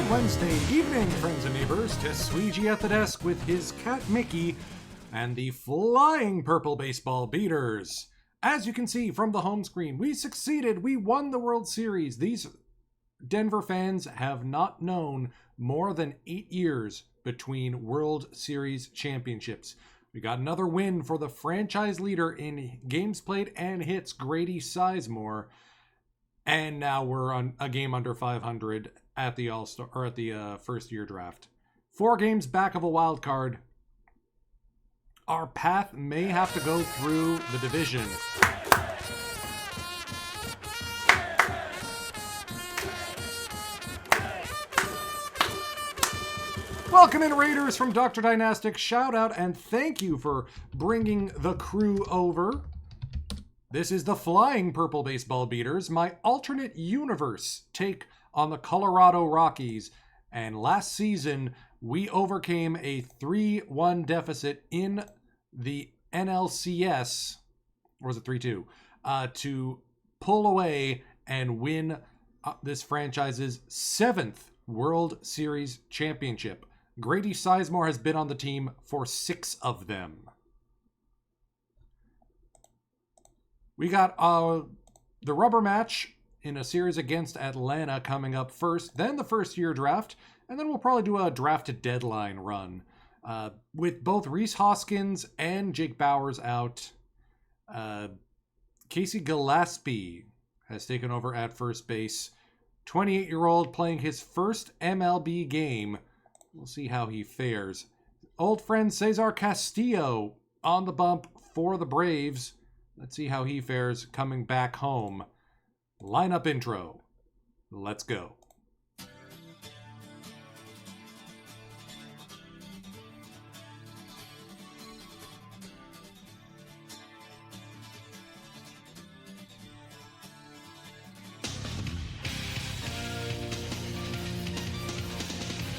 Good Wednesday evening, friends and neighbors, to Sweegie at the desk with his cat Mickey and the flying purple baseball beaters. As you can see from the home screen, we succeeded. We won the World Series. These Denver fans have not known more than 8 years between World Series championships. We got another win for the franchise leader in games played and hits, Grady Sizemore. And now we're on a game under 500 at the All-Star or at the first year draft. 4 games back of a wild card. Our path may have to go through the division. Welcome in, Raiders, from Dr. Dynastic. Shout out and thank you for bringing the crew over. This is the Flying Purple Baseball Beaters, my alternate universe take on the Colorado Rockies. And last season, we overcame a 3-1 deficit in the NLCS, or was it 3-2, to pull away and win this franchise's 7th World Series championship. Grady Sizemore has been on the team for 6 of them. We got the rubber match in a series against Atlanta coming up first, then the first year draft, and then we'll probably do a draft deadline run. With both Rhys Hoskins and Jake Bauers out, Casey Gillespie has taken over at first base. 28-year-old playing his first MLB game. We'll see how he fares. Old friend Cesar Castillo on the bump for the Braves. Let's see how he fares coming back home. Lineup intro. Let's go.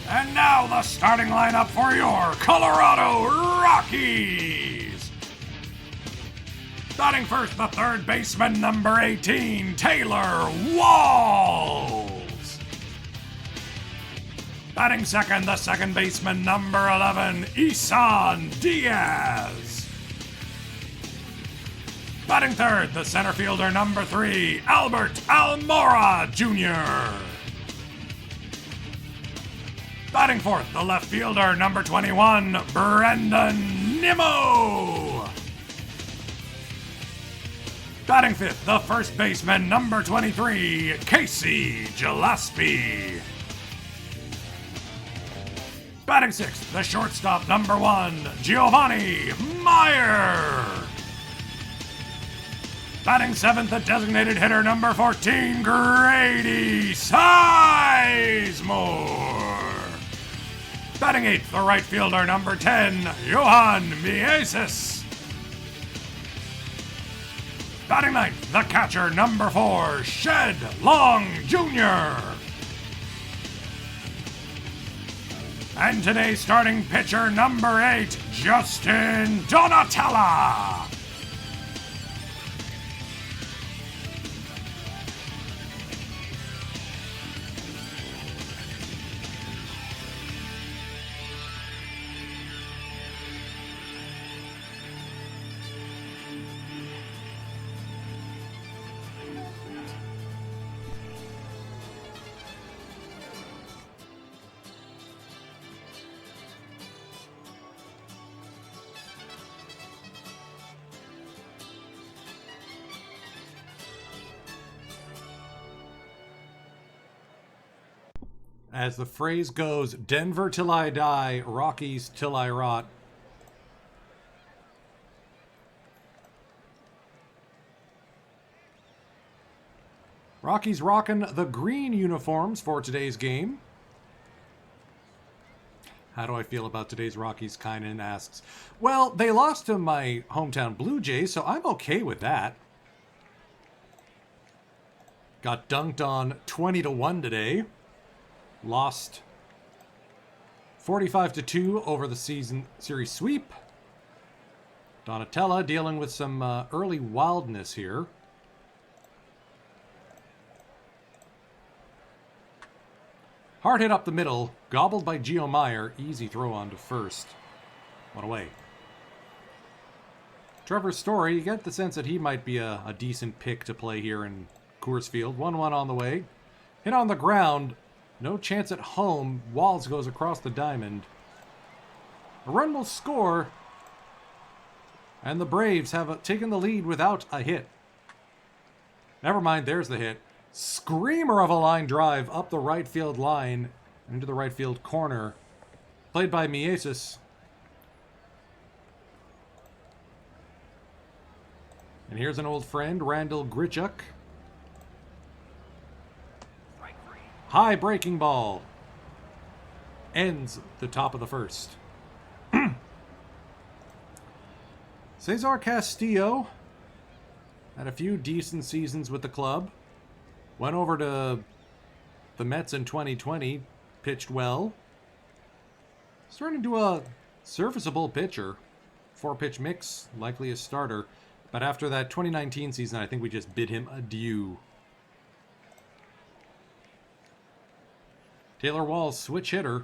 And now the starting lineup for your Colorado Rockies. Batting first, the third baseman, number 18, Taylor Walls. Batting second, the second baseman, number 11, Isan Diaz. Batting third, the center fielder, number 3, Albert Almora Jr. Batting fourth, the left fielder, number 21, Brendan Nimmo. Batting fifth, the first baseman, number 23, Casey Gillespie. Batting sixth, the shortstop, number 1, Giovanni Meyer. Batting seventh, the designated hitter, number 14, Grady Sizemore. Batting eighth, the right fielder, number 10, Johan Mieses. Batting ninth, the catcher, number 4, Shed Long Jr. And today's starting pitcher, number 8, Justin Donatella. As the phrase goes, Denver till I die, Rockies till I rot. Rockies rocking the green uniforms for today's game. How do I feel about today's Rockies, Kynan asks. Well, they lost to my hometown Blue Jays, so I'm okay with that. Got dunked on 20-1 today. Lost 45-2 over the season series sweep. Donatella dealing with some early wildness here. Hard hit up the middle, gobbled by Gio Meyer. Easy throw on to first. One away. Trevor Story, you get the sense that he might be a decent pick to play here in Coors Field. 1-1 on the way. Hit on the ground. No chance at home. Walls goes across the diamond. A run will score. And the Braves have taken the lead without a hit. Never mind, there's the hit. Screamer of a line drive up the right field line into the right field corner. Played by Mieses. And here's an old friend, Randall Grichuk. High breaking ball. Ends the top of the first. Cesar Castillo had a few decent seasons with the club. Went over to the Mets in 2020. Pitched well. Starting into a serviceable pitcher. 4-pitch mix, likely a starter. But after that 2019 season, I think we just bid him adieu. Taylor Walls, switch hitter.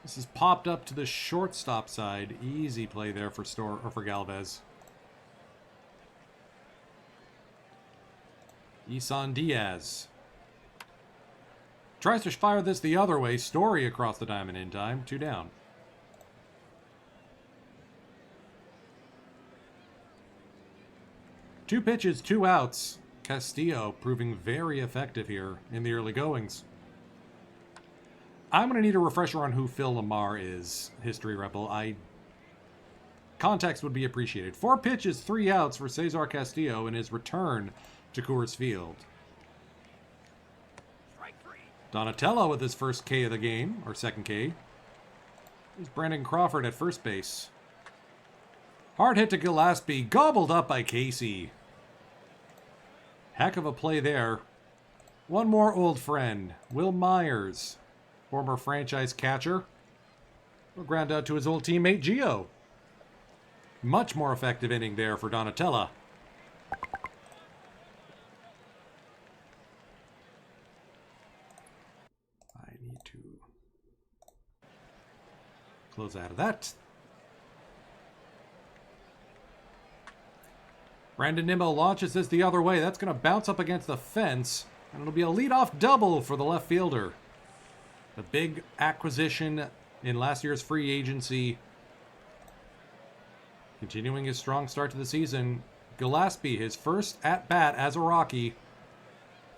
This is popped up to the shortstop side. Easy play there for Galvez. Isan Diaz. Tries to fire this the other way. Story across the diamond in time. 2 down. Two pitches, 2 outs. Castillo proving very effective here in the early goings. I'm going to need a refresher on who Phil Lamar is, History Rebel. Context would be appreciated. 4 pitches, 3 outs for Cesar Castillo in his return to Coors Field. Donatello with his first K of the game, or second K. Here's Brandon Crawford at first base. Hard hit to Gillespie, gobbled up by Casey. Heck of a play there. One more old friend, Will Myers, former franchise catcher. Will ground out to his old teammate Gio. Much more effective inning there for Donatella. I need to close out of that. Brandon Nimmo launches this the other way. That's going to bounce up against the fence. And it'll be a leadoff double for the left fielder. The big acquisition in last year's free agency. Continuing his strong start to the season. Gillespie, his first at-bat as a Rocky.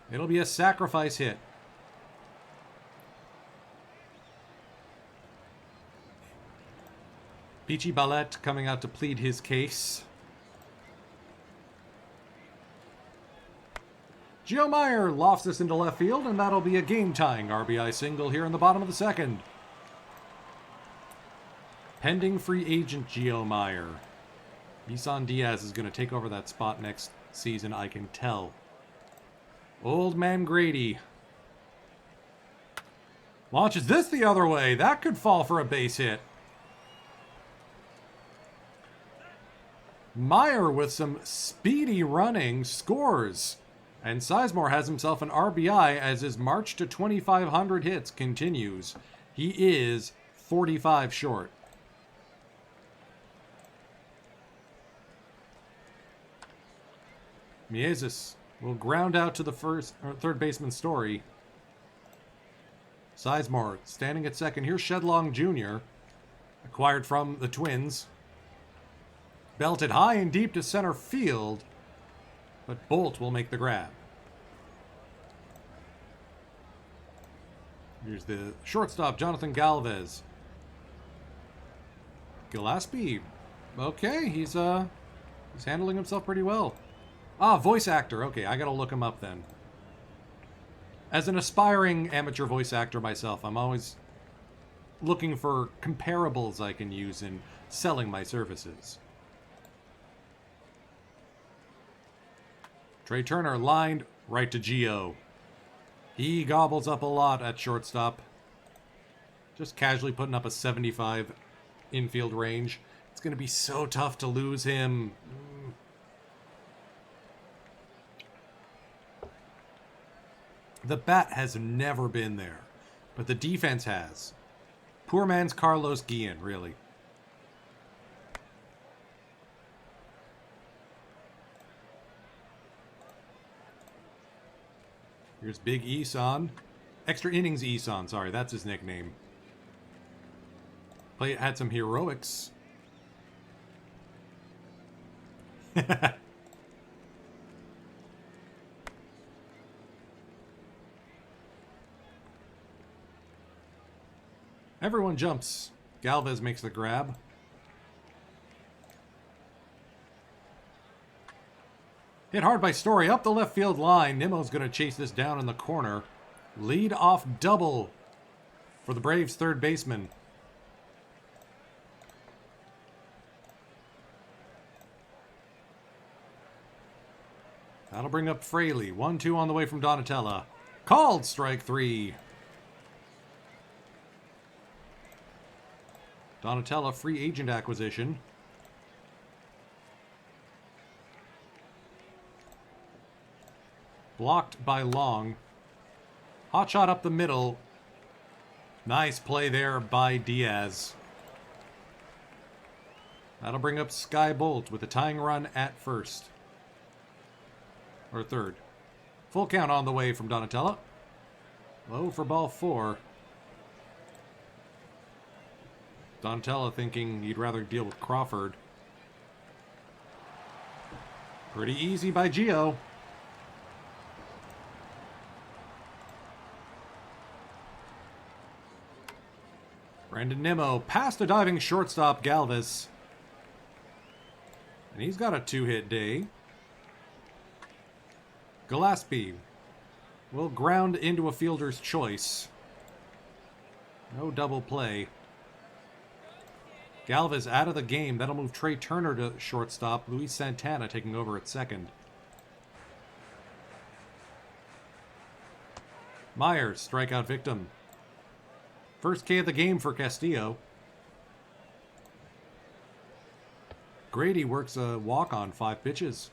It'll be a sacrifice hit. Peachy Ballette coming out to plead his case. Gio Meyer lofts this into left field, and that'll be a game-tying RBI single here in the bottom of the second. Pending free agent Gio Meyer. Isan Diaz is going to take over that spot next season, I can tell. Old man Grady. Launches this the other way. That could fall for a base hit. Meyer with some speedy running scores. And Sizemore has himself an RBI as his march to 2,500 hits continues. He is 45 short. Mieses will ground out to the third baseman Story. Sizemore standing at second. Here's Shedlong Jr., acquired from the Twins. Belted high and deep to center field. But Bolt will make the grab. Here's the shortstop, Jonathan Galvez. Gillespie. Okay, he's handling himself pretty well. Ah, voice actor. Okay, I gotta look him up then. As an aspiring amateur voice actor myself, I'm always looking for comparables I can use in selling my services. Trey Turner lined right to Gio. He gobbles up a lot at shortstop. Just casually putting up a 75 infield range. It's going to be so tough to lose him. The bat has never been there, but the defense has. Poor man's Carlos Guillen, really. Here's Big Eson. Extra innings Eson, sorry, that's his nickname. Had some heroics. Everyone jumps. Galvez makes the grab. Hit hard by Story up the left field line. Nimmo's going to chase this down in the corner. Lead off double for the Braves' third baseman. That'll bring up Fraley. 1-2 on the way from Donatella. Called strike 3. Donatella free agent acquisition. Blocked by Long. Hot shot up the middle. Nice play there by Diaz. That'll bring up Sky Bolt with a tying run at first. Or third. Full count on the way from Donatella. Low for ball 4. Donatella thinking he'd rather deal with Crawford. Pretty easy by Gio. Brandon Nimmo past a diving shortstop Galvez. And he's got a 2-hit day. Gillespie will ground into a fielder's choice. No double play. Galvez out of the game. That'll move Trey Turner to shortstop. Luis Santana taking over at second. Myers, strikeout victim. First K of the game for Castillo. Grady works a walk on 5 pitches.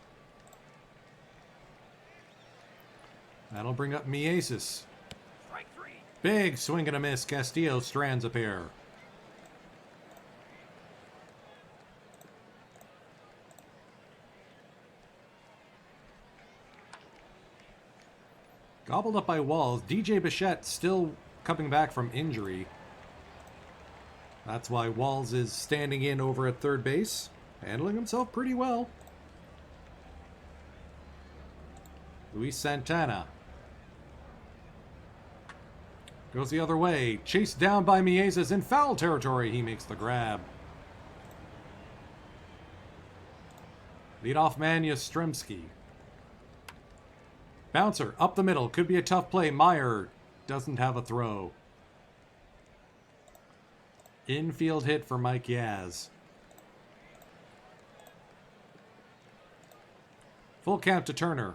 That'll bring up Mieses. Big swing and a miss. Castillo strands a pair. Gobbled up by Walls. DJ Bichette still coming back from injury. That's why Walls is standing in over at third base. Handling himself pretty well. Luis Santana. Goes the other way. Chased down by Mieses in foul territory. He makes the grab. Leadoff man Yastrzemski. Bouncer up the middle. Could be a tough play. Meyer doesn't have a throw. Infield hit for Mike Yaz. Full count to Turner.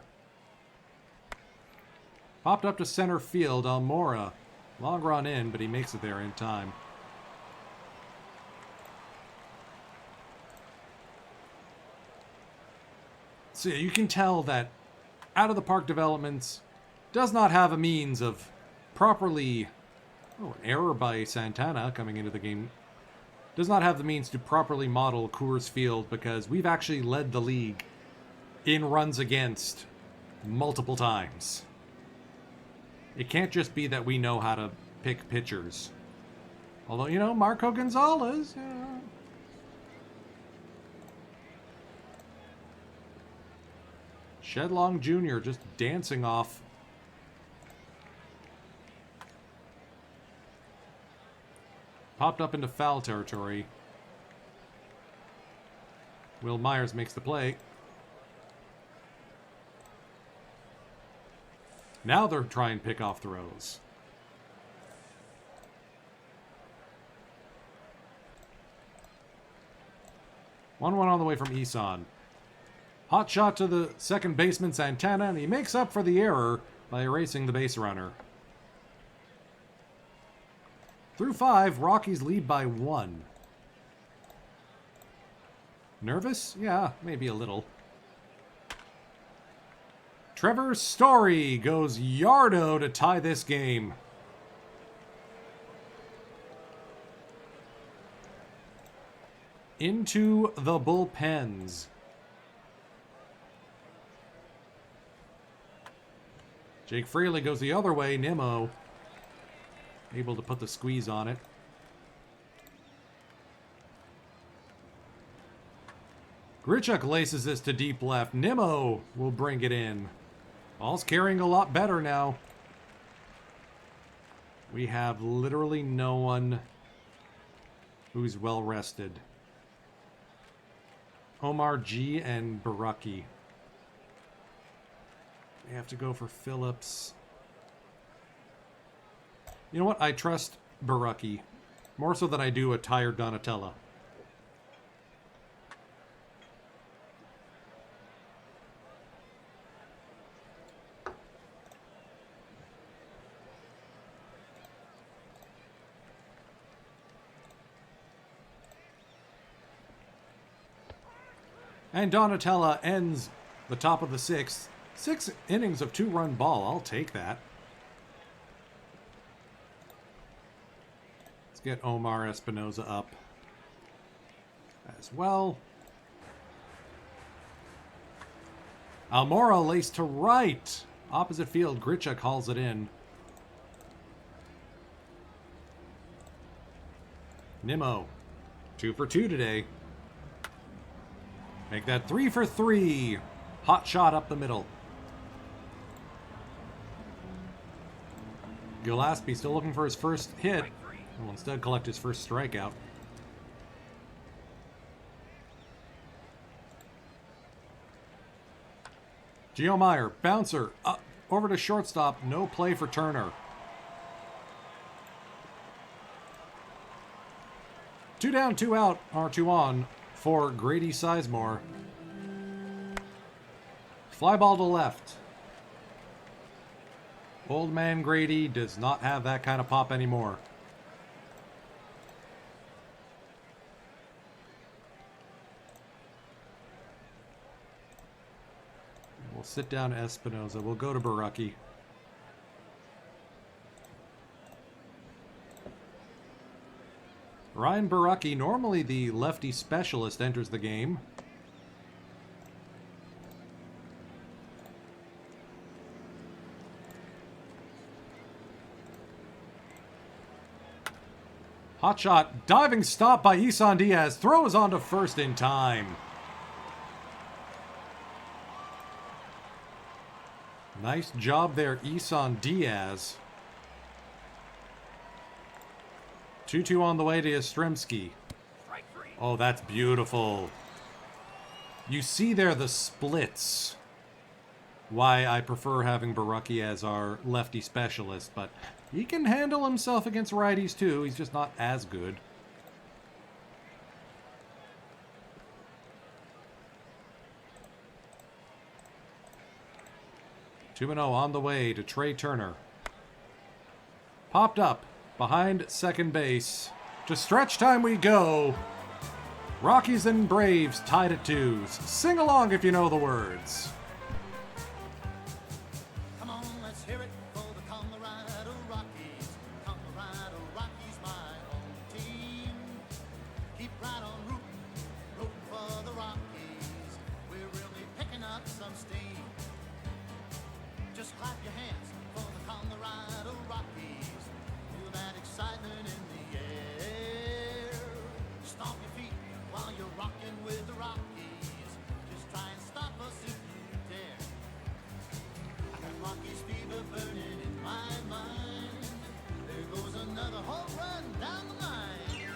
Popped up to center field. Almora. Long run in, but he makes it there in time. So you can tell that out of the park developments does not have a means of properly... Oh, an error by Santana coming into the game. Does not have the means to properly model Coors Field because we've actually led the league in runs against multiple times. It can't just be that we know how to pick pitchers. Although, you know, Marco Gonzalez, Shedlong Jr. just dancing off. Popped up into foul territory. Will Myers makes the play. Now they're trying to pick off throws. One on the way from Eson. Hot shot to the second baseman Santana, and he makes up for the error by erasing the base runner. Through 5, Rockies lead by 1. Nervous? Yeah, maybe a little. Trevor Story goes yardo to tie this game. Into the bullpens. Jake Fraley goes the other way. Nimmo able to put the squeeze on it. Grichuk laces this to deep left. Nimmo will bring it in. Ball's carrying a lot better now. We have literally no one who's well rested. Omar G and Baraki. We have to go for Phillips. You know what? I trust Baraki. More so than I do a tired Donatella. And Donatella ends the top of the sixth. 6 innings of 2-run ball. I'll take that. Let's get Omar Espinoza up as well. Almora laced to right. Opposite field. Grichuk hauls it in. Nimmo. 2 for 2 today. Make that 3 for 3. Hot shot up the middle. Gillespie still looking for his first hit. Will instead collect his first strikeout. Gio Meyer, bouncer, up, over to shortstop. No play for Turner. 2 down, 2 out, or 2 on for Grady Sizemore. Fly ball to left. Old man Grady does not have that kind of pop anymore. We'll sit down Espinoza. We'll go to Baraki. Ryan Baraki, normally the lefty specialist, enters the game. Hot shot, diving stop by Isan Diaz. Throws onto first in time. Nice job there, Isan Diaz. 2-2 on the way to Yastrzemski. Oh, that's beautiful. You see there the splits. Why I prefer having Baraki as our lefty specialist, but he can handle himself against righties too. He's just not as good. Two 2-0 on the way to Trey Turner. Popped up behind second base. To stretch time we go. Rockies and Braves tied at 2s. Sing along if you know the words. Come on, let's hear it for the Colorado Rockies. Colorado Rockies, my own team. Keep right on rooting for the Rockies. We're really picking up some steam. Just clap your hands for the Colorado Rockies. Feel that excitement in the air. Stomp your feet while you're rocking with the Rockies. Just try and stop us if you dare. I got Rockies fever burning in my mind. There goes another home run down the line.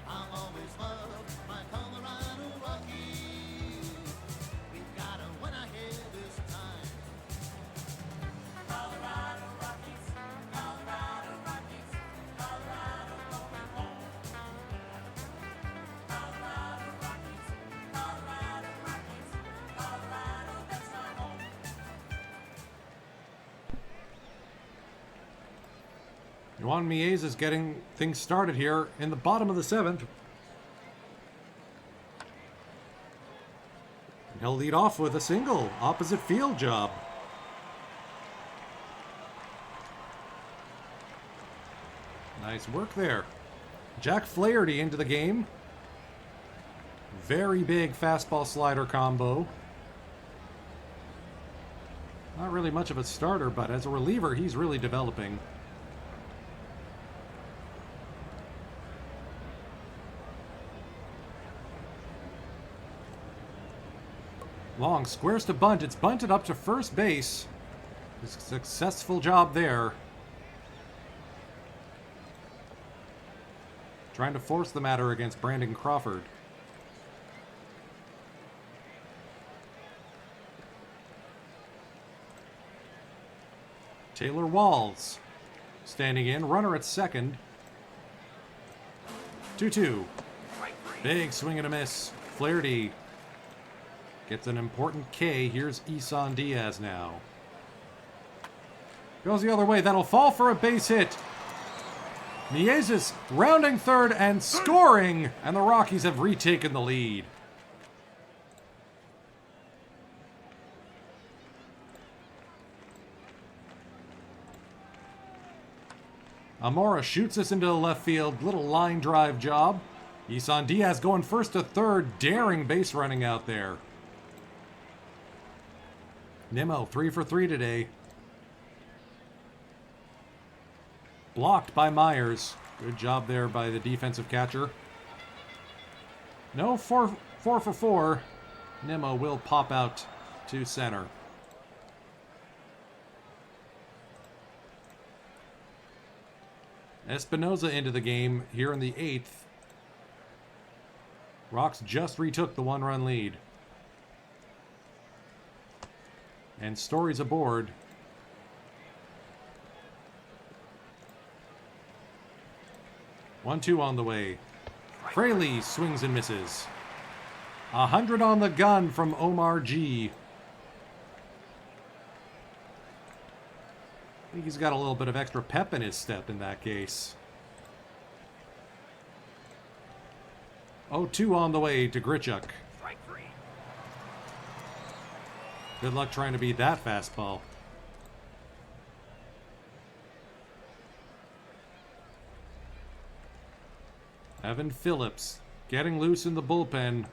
I've always loved my Colorado Rockies. We've got a winner here this time. Colorado Rockies, Colorado Rockies, Colorado going home. Colorado Rockies, Colorado Rockies, Colorado, that's our home. Juan Miez is getting things started here in the bottom of the 7th. He'll lead off with a single opposite field job. Nice work there. Jack Flaherty into the game. Very big fastball slider combo. Not really much of a starter, but as a reliever, he's really developing. Long squares to bunt. It's bunted up to first base. A successful job there. Trying to force the matter against Brandon Crawford. Taylor Walls standing in. Runner at second. 2-2. Big swing and a miss. Flaherty gets an important K. Here's Isan Diaz now. Goes the other way. That'll fall for a base hit. Miezes rounding third and scoring. And the Rockies have retaken the lead. Amora shoots us into the left field. Little line drive job. Isan Diaz going first to third. Daring base running out there. Nimmo 3 for 3 today. Blocked by Myers. Good job there by the defensive catcher. No 4 for 4. Nimmo will pop out to center. Espinoza into the game here in the 8th. Rocks just retook the 1-run lead. And Story's aboard. One-two on the way. Fraley swings and misses. 100 on the gun from Omar G. I think he's got a little bit of extra pep in his step in that case. 0-2 on the way to Grichuk. Good luck trying to beat that fastball. Evan Phillips getting loose in the bullpen.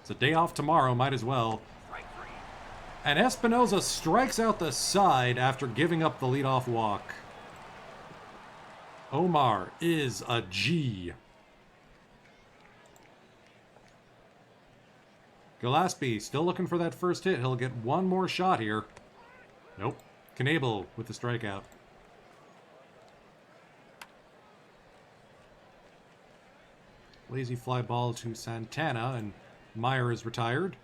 It's a day off tomorrow, might as well. And Espinoza strikes out the side after giving up the leadoff walk. Omar is a G. Gillespie still looking for that first hit. He'll get one more shot here. Nope. Knebel with the strikeout. Lazy fly ball to Santana, and Meyer is retired.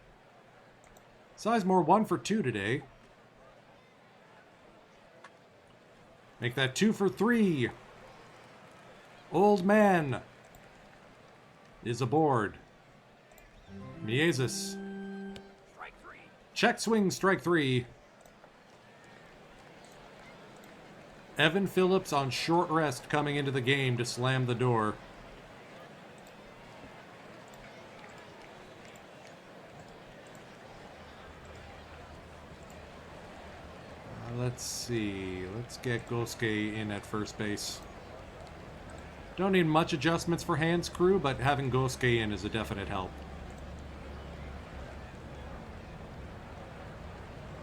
Sizemore 1 for 2 today. Make that 2 for 3. Old man is aboard. Miezes. Check swing, strike 3. Evan Phillips on short rest coming into the game to slam the door. Let's see. Let's get Gosuke in at first base. Don't need much adjustments for Hans crew, but having Gosuke in is a definite help.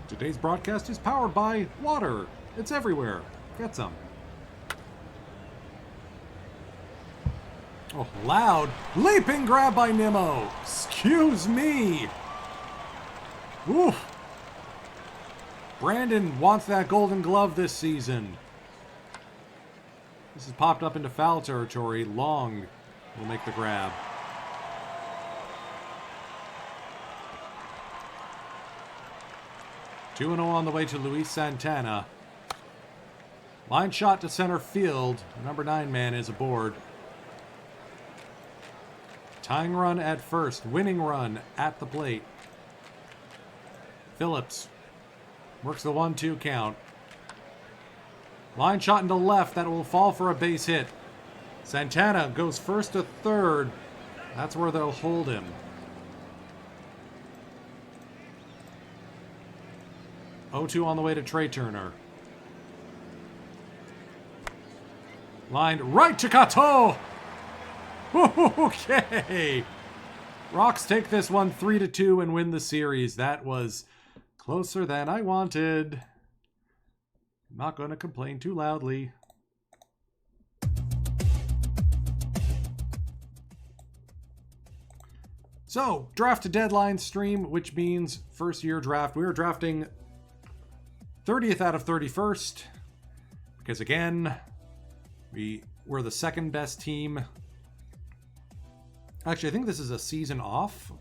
Today's broadcast is powered by water. It's everywhere. Get some. Oh, loud. Leaping grab by Nimmo. Excuse me. Oof. Brandon wants that golden glove this season. This has popped up into foul territory. Long will make the grab. Two 2-0 on the way to Luis Santana. Line shot to center field. The number 9 man is aboard. Tying run at first. Winning run at the plate. Phillips works the 1-2 count. Line shot into left. That will fall for a base hit. Santana goes first to third. That's where they'll hold him. 0-2 on the way to Trey Turner. Lined right to Kato! Okay! Rocks take this one 3-2 and win the series. That was closer than I wanted. I'm not going to complain too loudly. So, draft to deadline stream, which means first year draft. We are drafting 30th out of 31st. Because again, we're the second best team. Actually, I think this is a season off.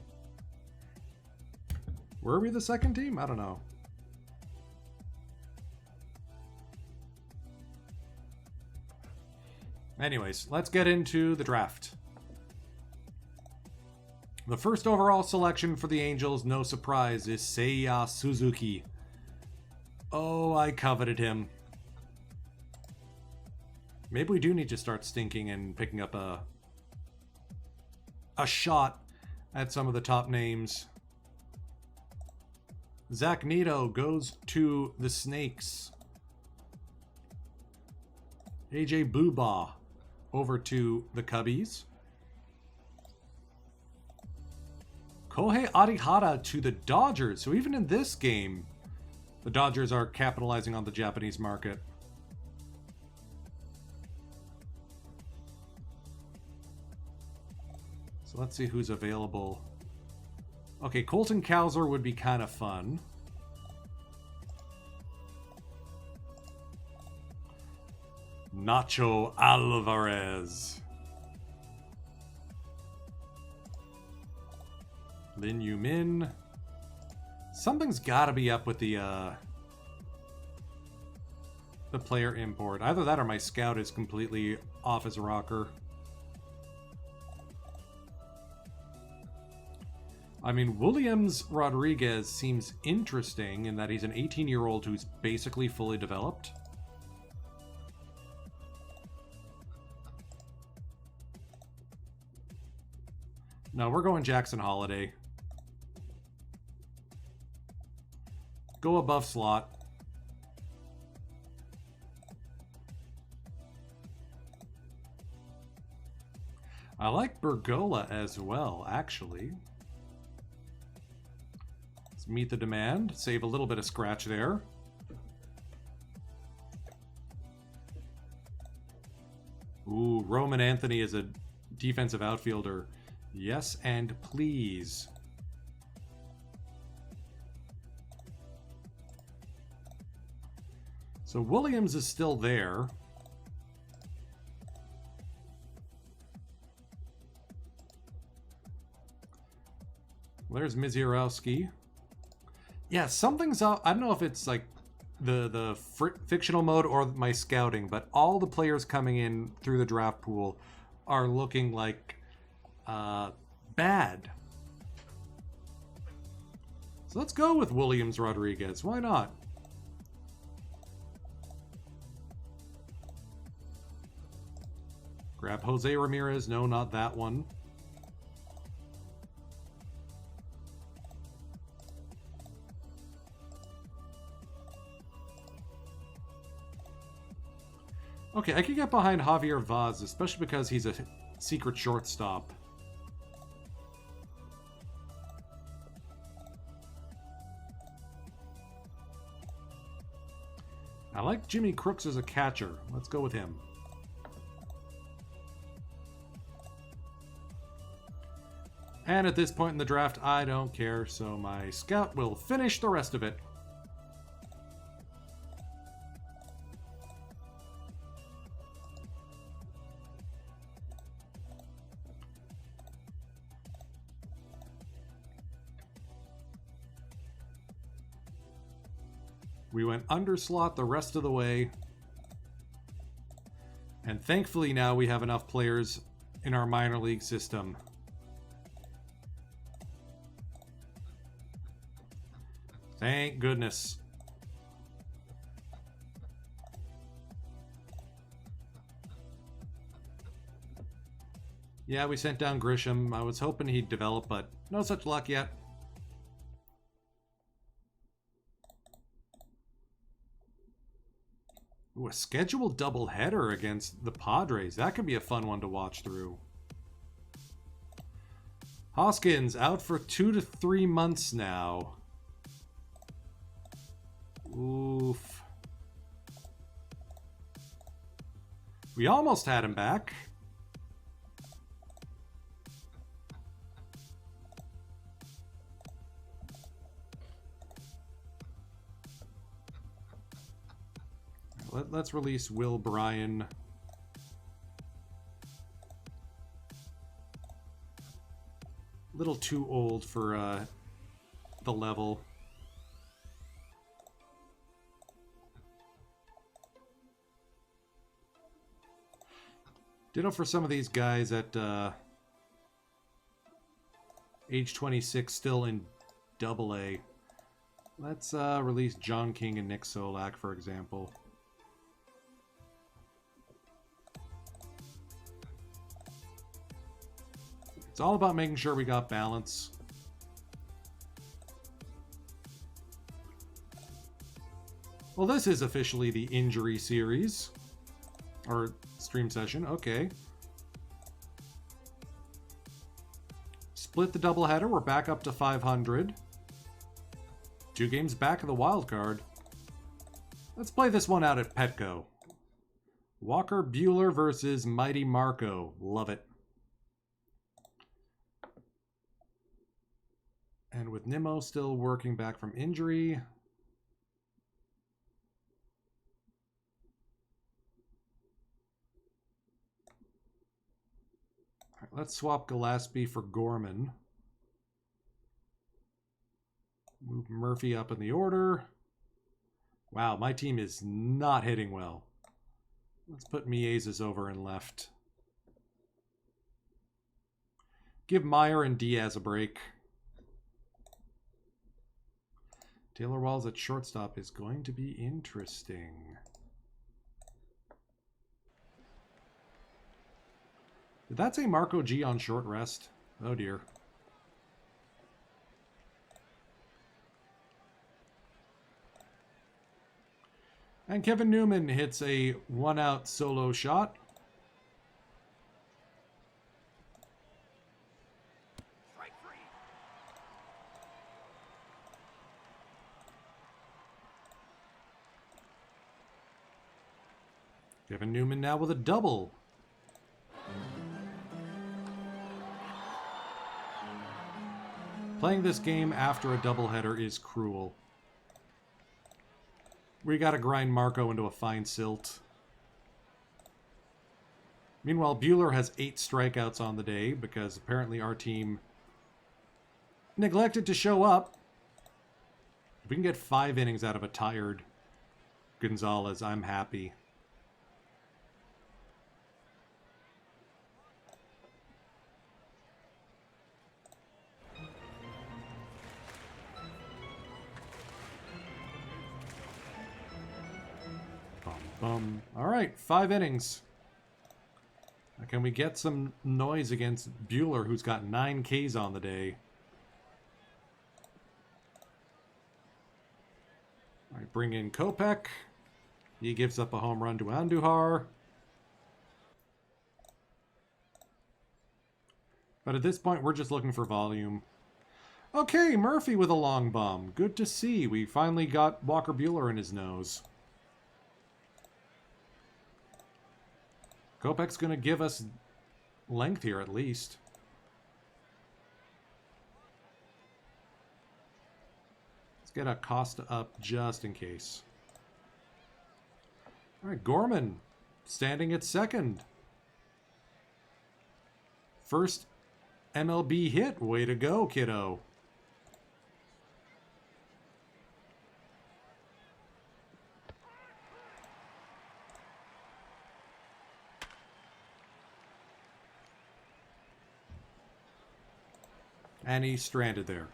Were we the second team? I don't know. Anyways, let's get into the draft. The first overall selection for the Angels, no surprise, is Seiya Suzuki. Oh, I coveted him. Maybe we do need to start stinking and picking up a shot at some of the top names. Zach Neto goes to the Snakes. AJ Buba over to the Cubbies. Kohei Arihara to the Dodgers. So even in this game, the Dodgers are capitalizing on the Japanese market. So let's see who's available. Okay, Colton Cowser would be kind of fun. Nacho Alvarez. Lin Yu-min. Something's got to be up with the player import. Either that or my scout is completely off his rocker. I mean, Williams Rodriguez seems interesting in that he's an 18-year-old who's basically fully developed. No, we're going Jackson Holiday. Go above slot. I like Bergola as well, actually. Let's meet the demand. Save a little bit of scratch there. Ooh, Roman Anthony is a defensive outfielder. Yes, and please. So Williams is still there. There's Mizurowski. Yeah, something's up. I don't know if it's like the fictional mode or my scouting, but all the players coming in through the draft pool are looking like bad. So let's go with Williams Rodriguez. Why not? Grab Jose Ramirez. No, not that one. Okay, I can get behind Javier Vaz, especially because he's a secret shortstop. I like Jimmy Crooks as a catcher. Let's go with him. And at this point in the draft, I don't care, so my scout will finish the rest of it. We went under slot the rest of the way. And thankfully now we have enough players in our minor league system. Thank goodness. Yeah, we sent down Grisham. I was hoping he'd develop, but no such luck yet. Ooh, a scheduled doubleheader against the Padres. That could be a fun one to watch through. Hoskins out for 2 to 3 months now. Oof. We almost had him back. Let's release Will Bryan. Little too old for the level. Ditto for some of these guys at age 26, still in Double-A. Let's release John King and Nick Solak, for example. It's all about making sure we got balance. Well, this is officially the injury series. Or stream session, okay. Split the doubleheader, we're back up to 500. 2 games back of the wild card. Let's play this one out at Petco. Walker Buehler versus Mighty Marco. Love it. And with Nimmo still working back from injury. All right, let's swap Gillespie for Gorman. Move Murphy up in the order. Wow, my team is not hitting well. Let's put Miezes over in left. Give Meyer and Diaz a break. Taylor Walls at shortstop is going to be interesting. Did that say Marco G on short rest? Oh dear. And Kevin Newman hits a 1-out solo shot. Kevin Newman now with a double. Playing this game after a doubleheader is cruel. We gotta grind Marco into a fine silt. Meanwhile, Buehler has 8 strikeouts on the day because apparently our team neglected to show up. If we can get 5 innings out of a tired Gonzalez, I'm happy. All right, 5 innings. Now, can we get some noise against Buehler, who's got 9 Ks on the day? All right, bring in Kopech. He gives up a home run to Andujar. But at this point, we're just looking for volume. Okay, Murphy with a long bomb. Good to see. We finally got Walker Buehler in his nose. Kopech's going to give us length here at least. Let's get Acosta up just in case. All right, Gorman standing at second. First MLB hit. Way to go, kiddo. And he's stranded there.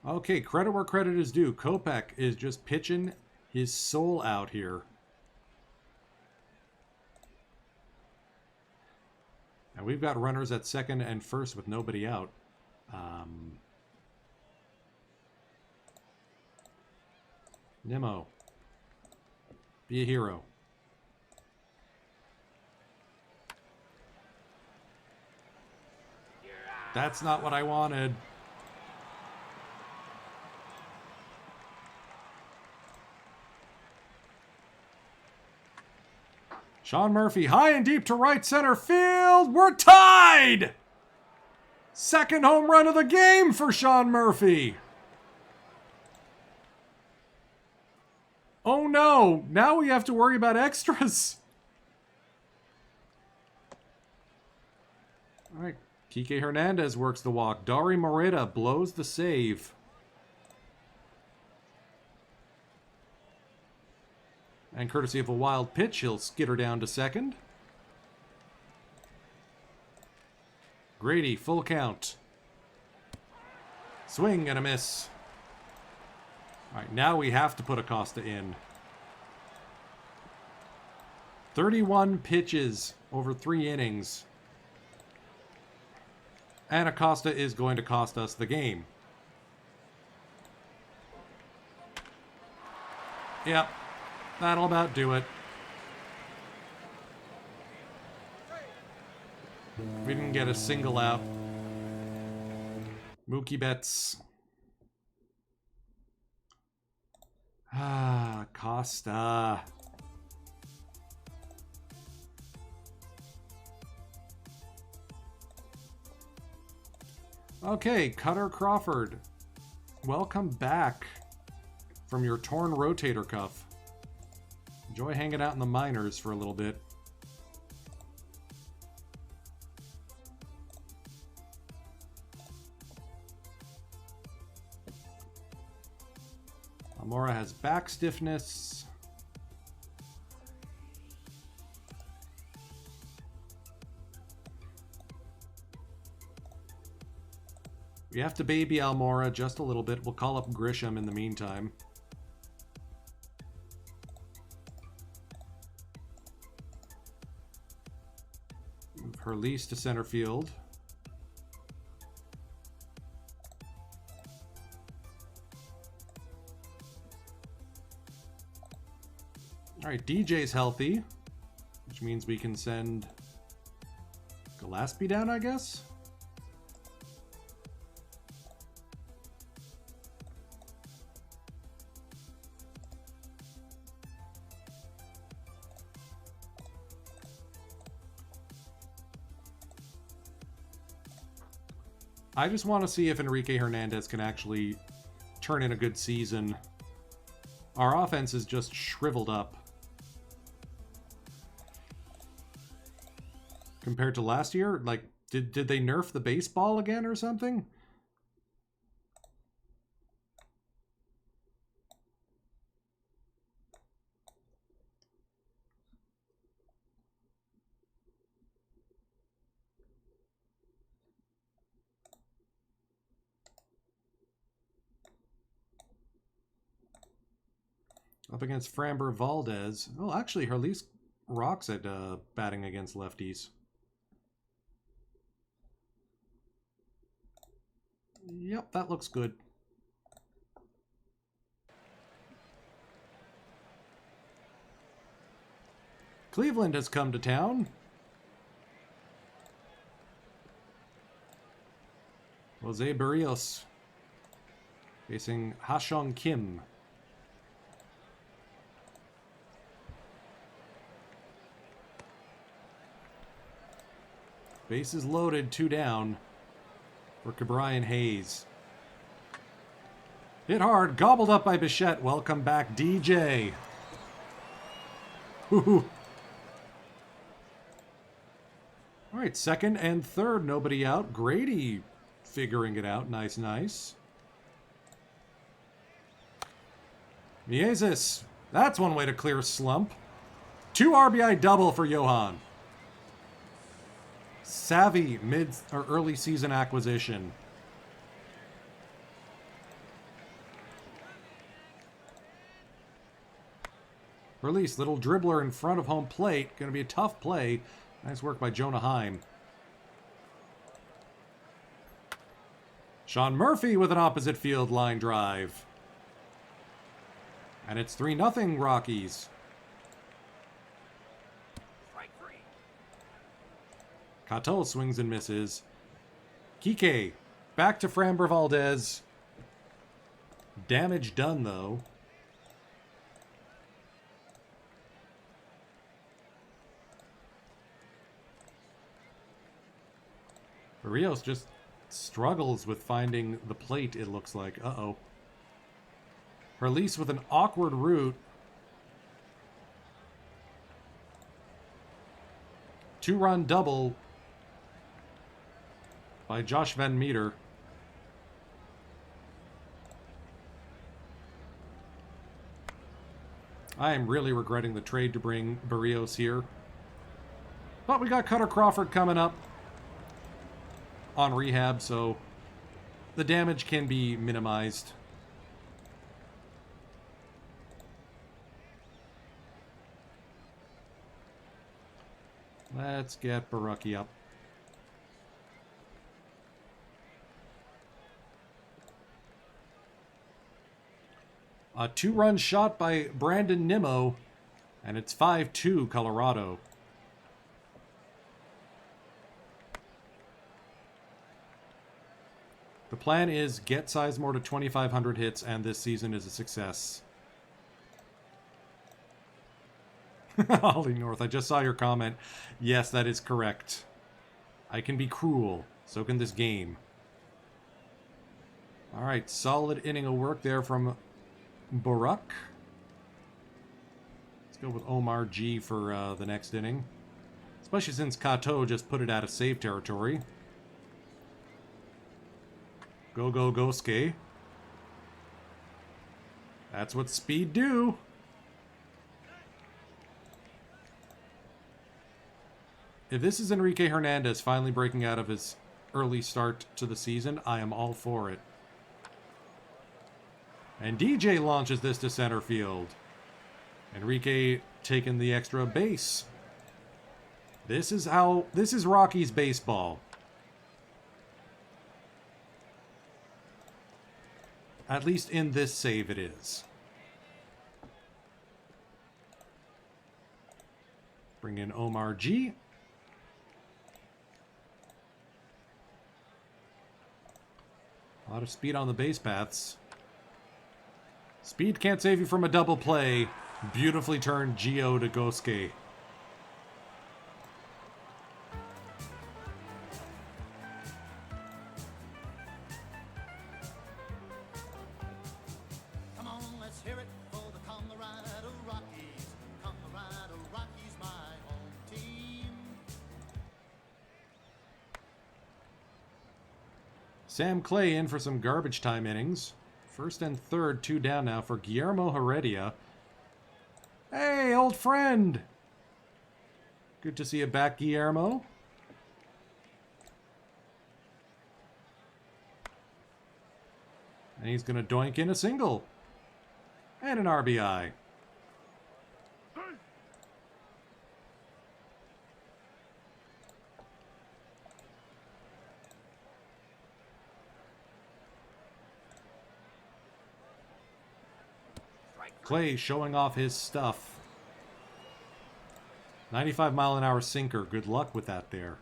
Okay, credit where credit is due. Kopech is just pitching his soul out here. And we've got runners at second and first with nobody out. Nimmo. Be a hero. That's not what I wanted. Sean Murphy, high and deep to right center field. We're tied! Second home run of the game for Sean Murphy. Oh no, now we have to worry about extras. All right, Kike Hernandez works the walk. Dari Moreta blows the save. And courtesy of a wild pitch, he'll skitter down to second. Grady, full count. Swing and a miss. All right, now we have to put Acosta in. 31 pitches over 3 innings. And Acosta is going to cost us the game. Yep, that'll about do it. We didn't get a single out. Mookie Betts. Ah, Costa. Okay, Cutter Crawford. Welcome back from your torn rotator cuff. Enjoy hanging out in the minors for a little bit. Almora has back stiffness. We have to baby Almora just a little bit. We'll call up Grisham in the meantime. Move Herlease to center field. All right, DJ's healthy, which means we can send Gillespie down, I guess? I just want to see if Enrique Hernandez can actually turn in a good season. Our offense is just shriveled up. Compared to last year? Like, did they nerf the baseball again or something? Up against Framber Valdez. Oh, actually, Herlease rocks at batting against lefties. Yep, that looks good. Cleveland has come to town. Jose Barrios facing Ha-Seong Kim. Bases loaded, 2 down for Cabrian Hayes. Hit hard, gobbled up by Bichette. Welcome back, DJ. All right, second and third, nobody out. Grady figuring it out. Nice, nice. Mieses. That's one way to clear a slump. 2 RBI double for Johan. Savvy mid or early season acquisition. Release, little dribbler in front of home plate. Going to be a tough play. Nice work by Jonah Heim. Sean Murphy with an opposite field line drive. And it's 3-0 Rockies. Cato swings and misses. Kike back to Framber Valdez. Damage done, though. Barrios just struggles with finding the plate, it looks like. Uh-oh. Release with an awkward route. 2-run double by Josh Van Meter. I am really regretting the trade to bring Barrios here. But we got Cutter Crawford coming up on rehab, so the damage can be minimized. Let's get Barucki up. A 2-run shot by Brandon Nimmo, and it's 5-2 Colorado. The plan is get Sizemore to 2,500 hits, and this season is a success. Ollie North, I just saw your comment. Yes, that is correct. I can be cruel. So can this game. All right, solid inning of work there from Baruch. Let's go with Omar G for the next inning. Especially since Cato just put it out of save territory. Go, go, Gosuke. That's what speed do. If this is Enrique Hernandez finally breaking out of his early start to the season, I am all for it. And DJ launches this to center field. Enrique taking the extra base. This is Rockies baseball. At least in this save it is. Bring in Omar G. A lot of speed on the base paths. Speed can't save you from a double play. Beautifully turned Gio to Gosuke. Come on, let's hear it for the Colorado Rockies. Colorado Rockies, my home team. Sam Clay in for some garbage time innings. First and third, 2 down now for Guillermo Heredia. Hey, old friend! Good to see you back, Guillermo. And he's going to doink in a single. And an RBI. Clay showing off his stuff. 95-mile-an-hour sinker. Good luck with that there.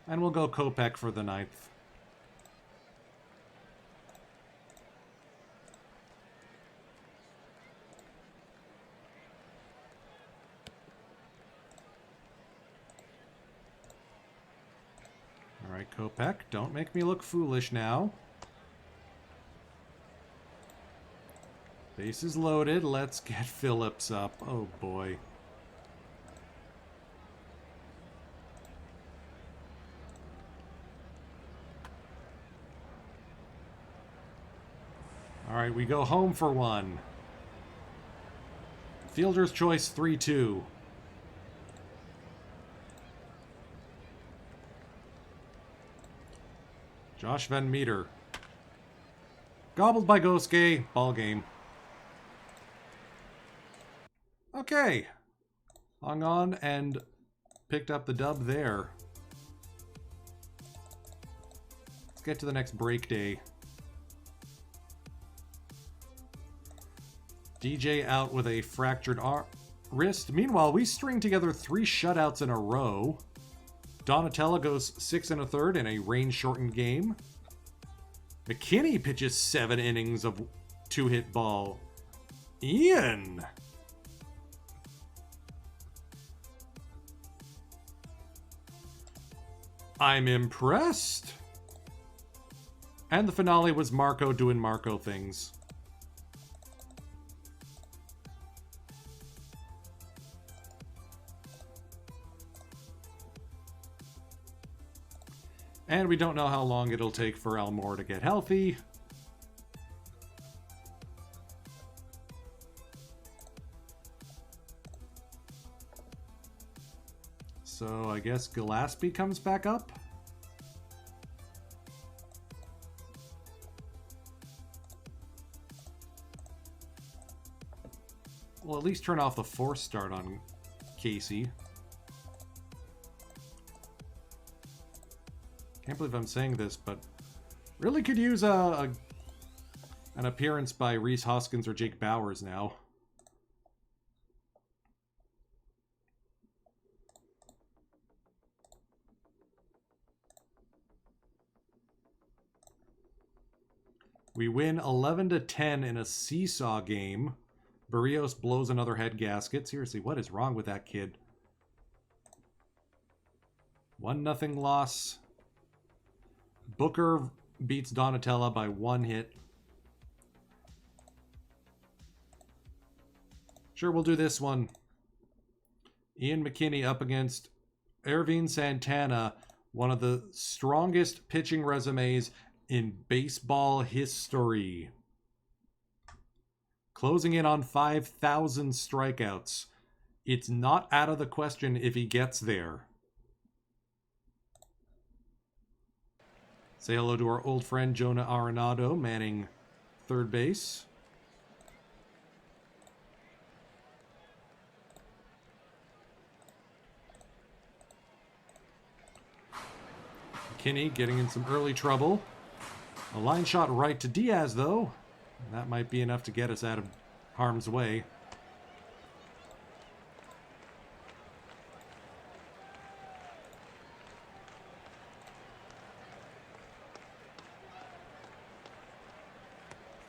And we'll go Kopech for the 9th. All right, Kopech, don't make me look foolish now. Base is loaded. Let's get Phillips up. Oh, boy. All right, we go home for one. Fielder's choice 3-2. Josh Van Meter. Gobbled by Gosuke. Ball game. Okay. Hung on and picked up the dub there. Let's get to the next break day. DJ out with a fractured wrist. Meanwhile, we string together 3 shutouts in a row. Donatella goes 6 1/3 in a rain-shortened game. McKinney pitches 7 innings of 2-hit ball. Ian! I'm impressed. And the finale was Marco doing Marco things. And we don't know how long it'll take for Elmore to get healthy. So I guess Gillespie comes back up. We'll at least turn off the force start on Casey. Can't believe I'm saying this, but really could use an appearance by Rhys Hoskins or Jake Bowers now. We win 11-10 in a seesaw game. Barrios blows another head gasket. Seriously, what is wrong with that kid? 1-0 loss. Booker beats Donatella by 1 hit. Sure, we'll do this one. Ian McKinney up against Ervin Santana, one of the strongest pitching resumes in baseball history. Closing in on 5,000 strikeouts. It's not out of the question if he gets there. Say hello to our old friend Jonah Arenado, manning third base. McKinney getting in some early trouble. A line shot right to Diaz, though. That might be enough to get us out of harm's way.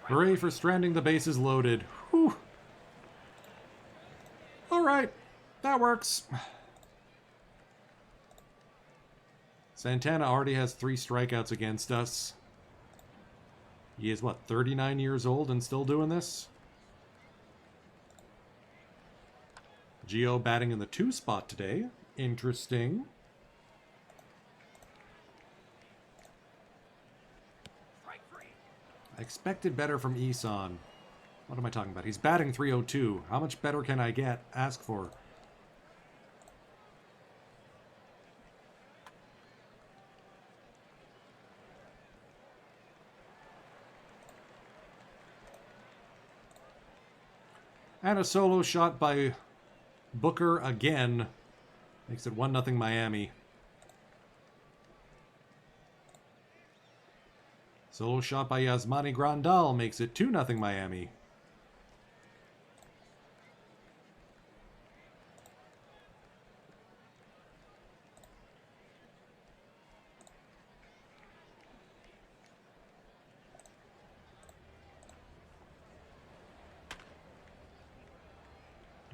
Hooray for stranding the bases loaded. Whew. Alright, that works. Santana already has 3 strikeouts against us. He is, what, 39 years old and still doing this? Gio batting in the 2 spot today. Interesting. I expected better from Isan. What am I talking about? He's batting 302. How much better can I ask for? And a solo shot by Booker again. Makes it 1-0 Miami. Solo shot by Yasmani Grandal makes it 2-0 Miami.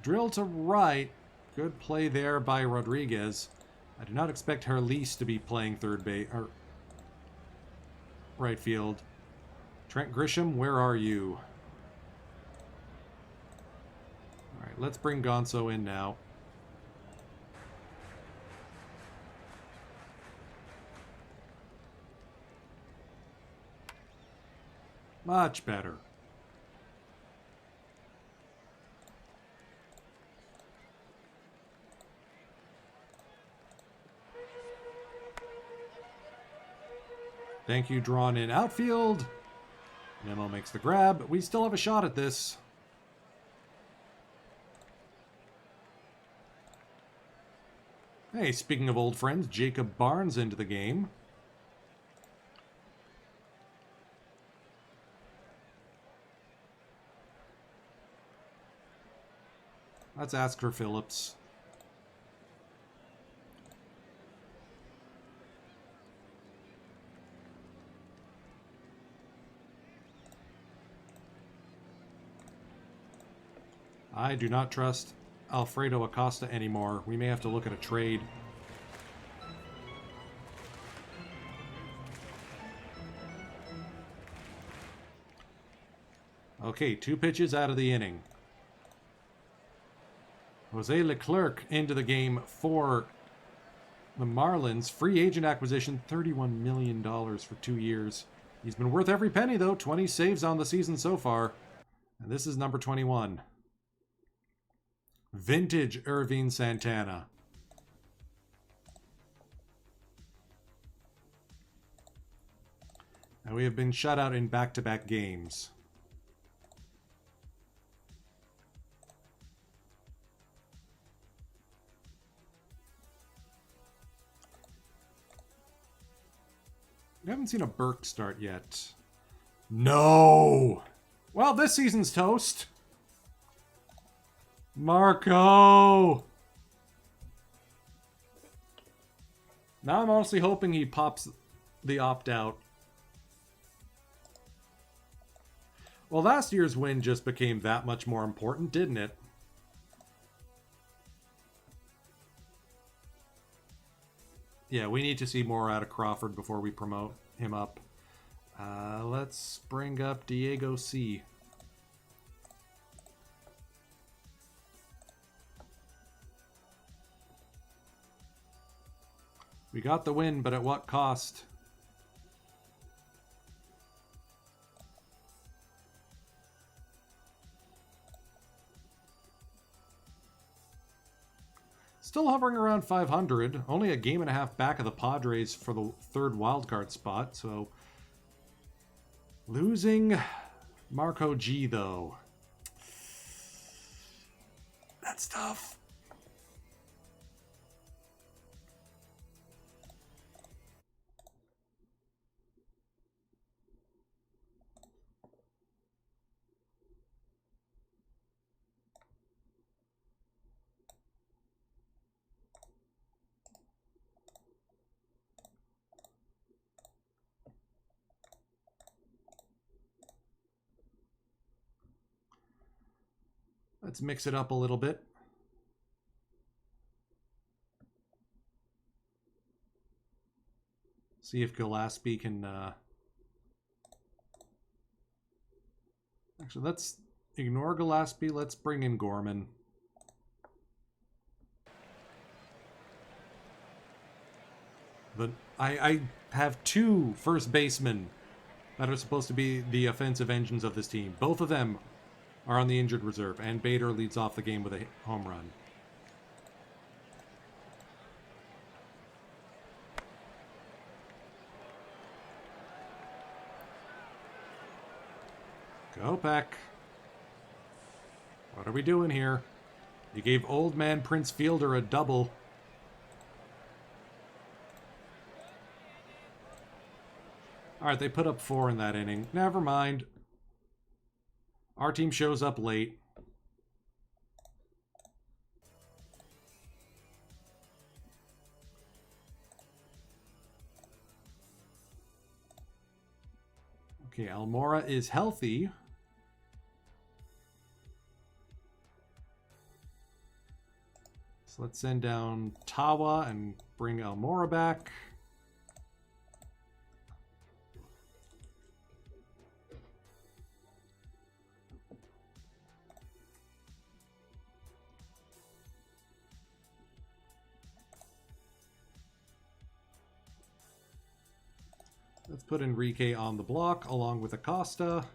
Drill to right. Good play there by Rodriguez. I do not expect Herlise to be playing third base or right field. Trent Grisham, where are you? All right, let's bring Gonzo in now. Much better. Thank you, drawn in outfield. Nemo makes the grab. We still have a shot at this. Hey, speaking of old friends, Jacob Barnes into the game. Let's ask for Phillips. I do not trust Alfredo Acosta anymore. We may have to look at a trade. Okay, 2 pitches out of the inning. Jose Leclerc into the game for the Marlins. Free agent acquisition, $31 million for 2 years. He's been worth every penny, though. 20 saves on the season so far. And this is number 21. Vintage Irving Santana. And we have been shut out in back-to-back games. We haven't seen a Burke start yet. No! Well, this season's toast. Marco! Now I'm honestly hoping he pops the opt-out. Well, last year's win just became that much more important, didn't it? Yeah, we need to see more out of Crawford before we promote him up. Let's bring up Diego C. We got the win, but at what cost? Still hovering around 500. Only a game and a half back of the Padres for the 3rd wildcard spot. So losing Marco G, though. That's tough. Let's mix it up a little bit. See if Gillespie can... Actually, let's ignore Gillespie. Let's bring in Gorman. But I have 2 first basemen that are supposed to be the offensive engines of this team. Both of them are on the injured reserve, and Bader leads off the game with a home run. Go, Peck. What are we doing here? You gave old man Prince Fielder a double. Alright, they put up 4 in that inning. Never mind. Our team shows up late. Okay, Almora is healthy. So let's send down Tawa and bring Almora back. Let's put Enrique on the block along with Acosta.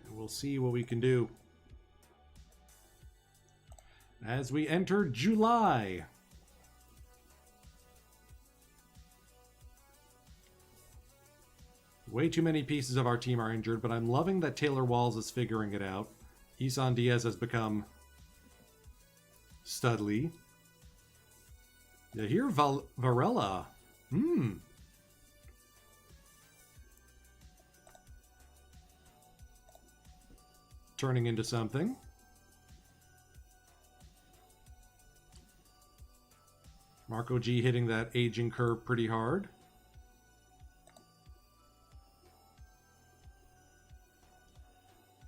And we'll see what we can do. As we enter July. Way too many pieces of our team are injured, but I'm loving that Taylor Walls is figuring it out. Isan Diaz has become Studley. Yahir Varela. turning into something. Marco G hitting that aging curve pretty hard.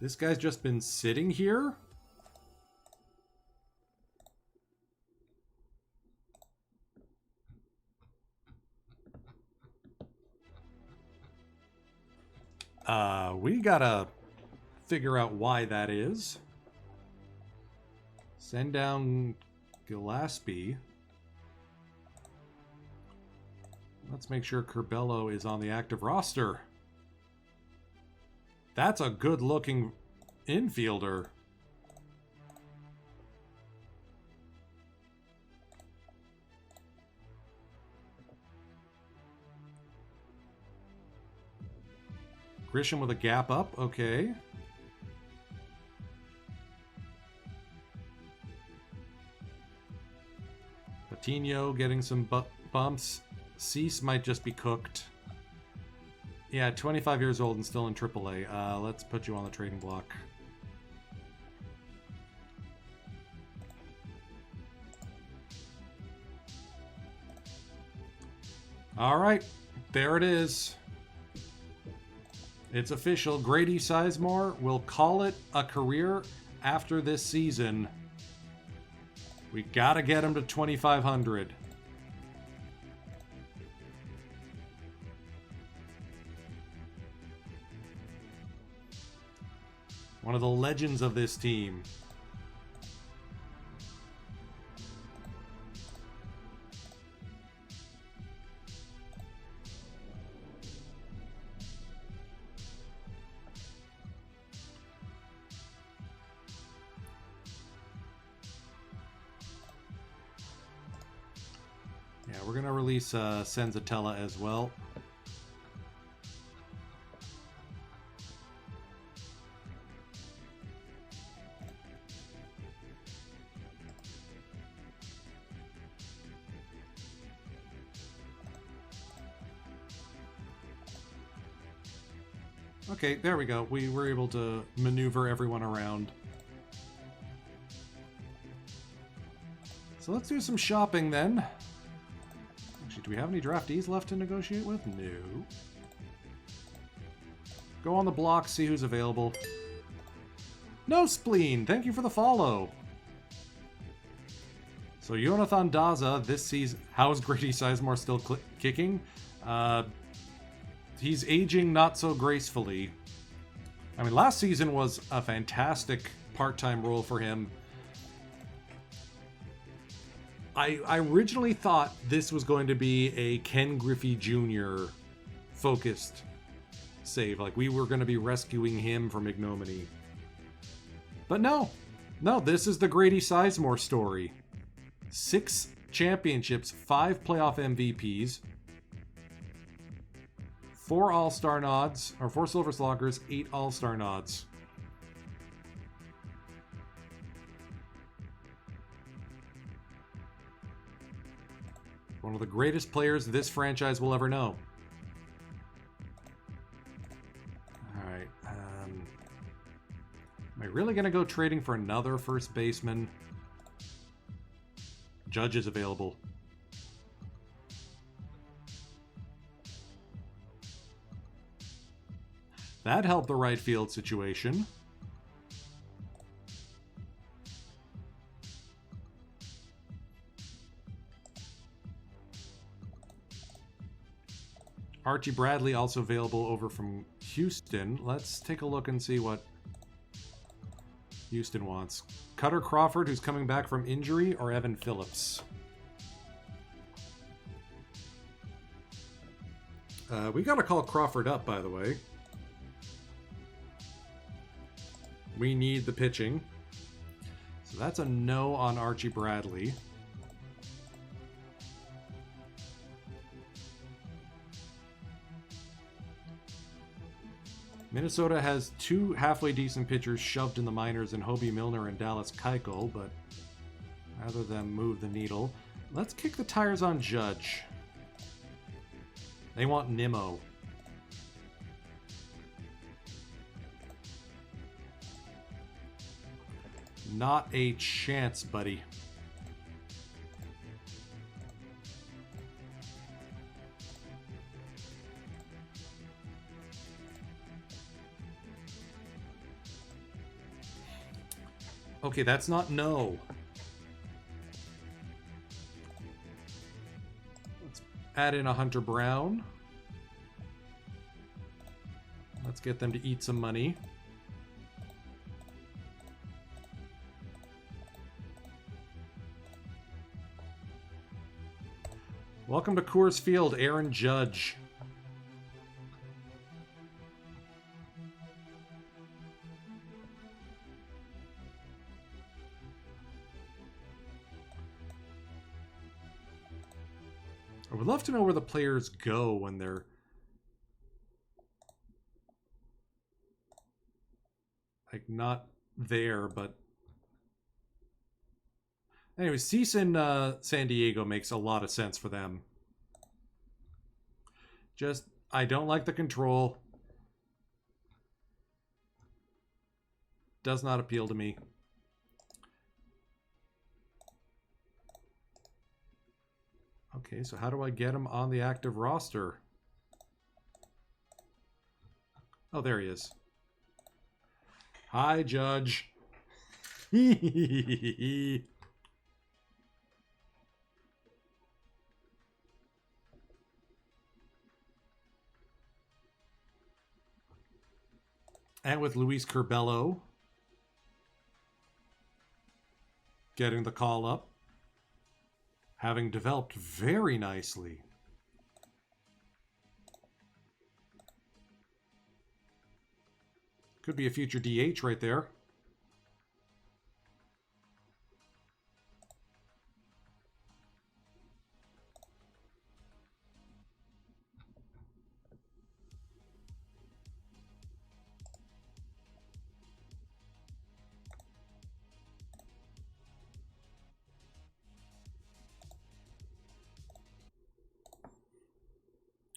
This guy's just been sitting here. We gotta figure out why that is. Send down Gillespie. Let's make sure Curbelo is on the active roster. That's a good-looking infielder. Grisham with a gap up, okay. Patino getting some bumps. Cease might just be cooked. Yeah, 25 years old and still in AAA. Let's put you on the trading block. All right, there it is. It's official. Grady Sizemore will call it a career after this season. We gotta get him to 2,500. One of the legends of this team. Yeah, we're going to release Senzatella as well. Okay, there we go. We were able to maneuver everyone around. So let's do some shopping then. Actually, do we have any draftees left to negotiate with? No. Go on the block, see who's available. No Spleen! Thank you for the follow. So Jonathan Daza this season... How is Grady Sizemore still kicking? He's aging not so gracefully. I mean, last season was a fantastic part-time role for him. I originally thought this was going to be a Ken Griffey Jr. focused save. Like, we were going to be rescuing him from ignominy. But no. No, this is the Grady Sizemore story. 6 championships, 5 playoff MVPs, 4 All-Star nods, or 4 Silver Sluggers, 8 All-Star nods. One of the greatest players this franchise will ever know. Alright, am I really going to go trading for another first baseman? Judge is available. That helped the right field situation. Archie Bradley also available over from Houston. Let's take a look and see what Houston wants. Cutter Crawford, who's coming back from injury, or Evan Phillips? We gotta call Crawford up, by the way. We need the pitching. So that's a no on Archie Bradley. Minnesota has 2 halfway decent pitchers shoved in the minors in Hobie Milner and Dallas Keuchel, but rather than move the needle, let's kick the tires on Judge. They want Nimmo. Not a chance, buddy. Okay, that's not no. Let's add in a Hunter Brown. Let's get them to eat some money. Welcome to Coors Field, Aaron Judge. I would love to know where the players go when they're like not there, but anyway, Cease in San Diego makes a lot of sense for them. Just, I don't like the control. Does not appeal to me. Okay, so how do I get him on the active roster? Oh, there he is. Hi, Judge. And with Luis Curbelo getting the call up, having developed very nicely. Could be a future DH right there.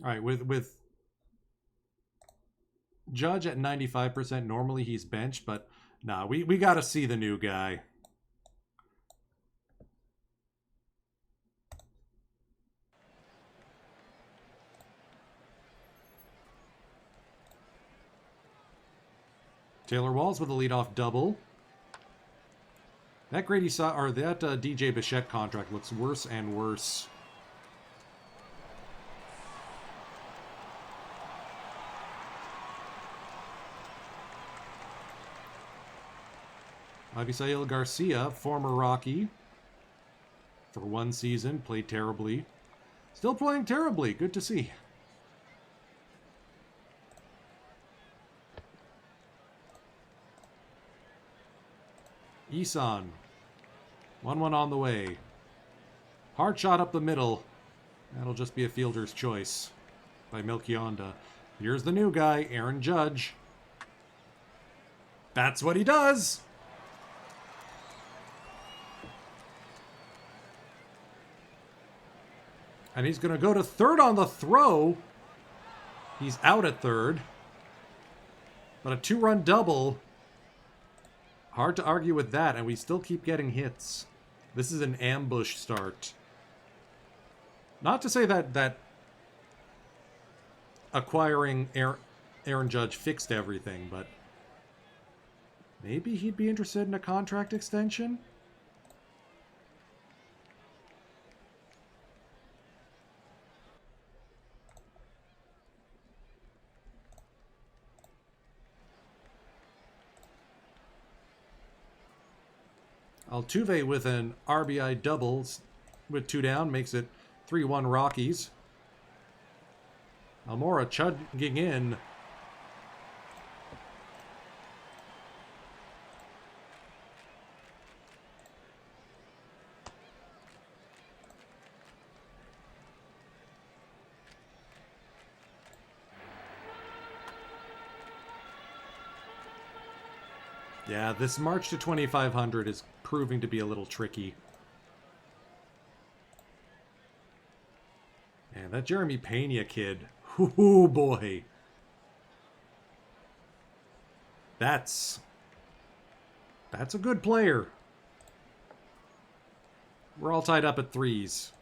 All right, with Judge at 95%, normally he's benched, but nah, we got to see the new guy. Taylor Walls with a leadoff double. That Grady or that DJ Bichette contract looks worse and worse. Avisail Garcia, former Rocky, for one season, played terribly. Still playing terribly. Good to see. Isan. 1-1 on the way. Hard shot up the middle. That'll just be a fielder's choice by Melchionda. Here's the new guy, Aaron Judge. That's what he does! And he's going to go to third on the throw. He's out at third. But a two-run double. Hard to argue with that, and we still keep getting hits. This is an ambush start. Not to say that acquiring Aaron Judge fixed everything, but maybe he'd be interested in a contract extension? Altuve with an RBI doubles with two down makes it 3-1 Rockies. Almora chugging in. Yeah, this march to 2,500 is proving to be a little tricky. Man, that Jeremy Pena kid. Oh boy. That's That's a good player. We're all tied up at 3s.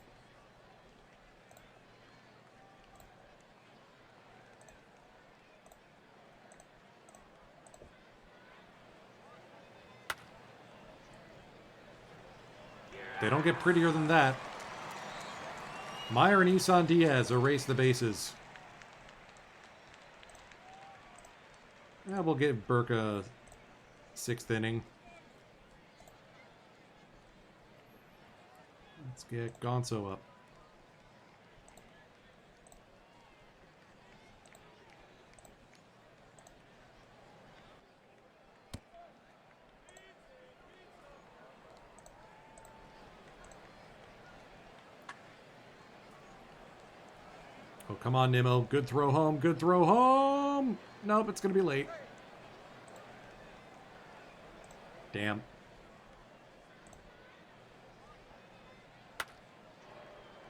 They don't get prettier than that. Meyer and Isan Diaz erase the bases. Yeah, we'll give Burke a 6th inning. Let's get Gonzo up. Oh, come on, Nimmo. Good throw home. Good throw home. Nope, it's going to be late. Damn.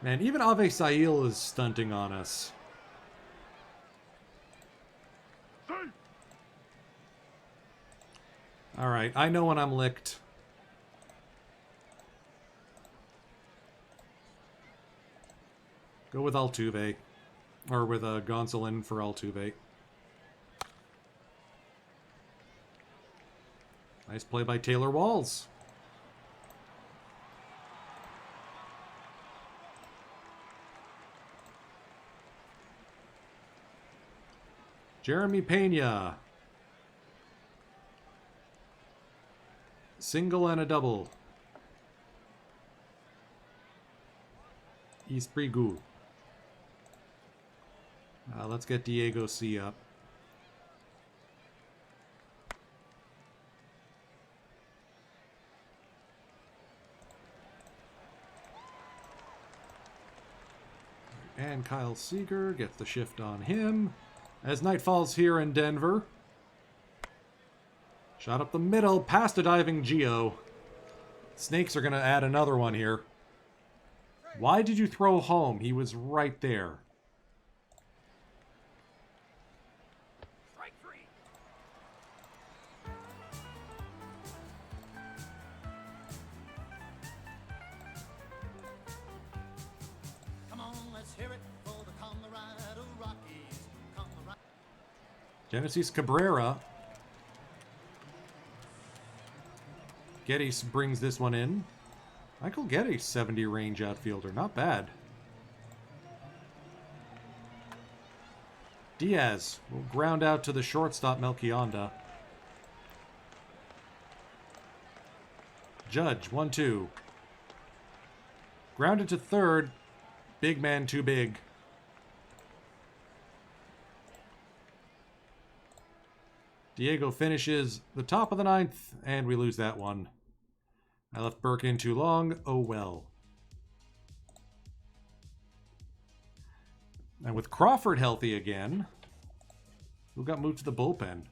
Man, even Ave Sail is stunting on us. Alright, I know when I'm licked. Go with Altuve. Or with Gonsolin for Altuve. Nice play by Taylor Walls. Jeremy Pena. Single and a double. He's pretty good. Let's get Diego C up. And Kyle Seager gets the shift on him. As night falls here in Denver. Shot up the middle, past a diving Geo. Snakes are going to add another one here. Why did you throw home? He was right there. Strike 3. Come on, let's hear it for the Colorado Rockies. Genesis Cabrera. Geddes brings this one in. Michael Geddes, 70 range outfielder. Not bad. Diaz will ground out to the shortstop, Melchionda. Judge, 1-2. Grounded to third. Big man too big. Diego finishes the top of the 9th, and we lose that one. I left Burke in too long. Oh well. And with Crawford healthy again, who got moved to the bullpen?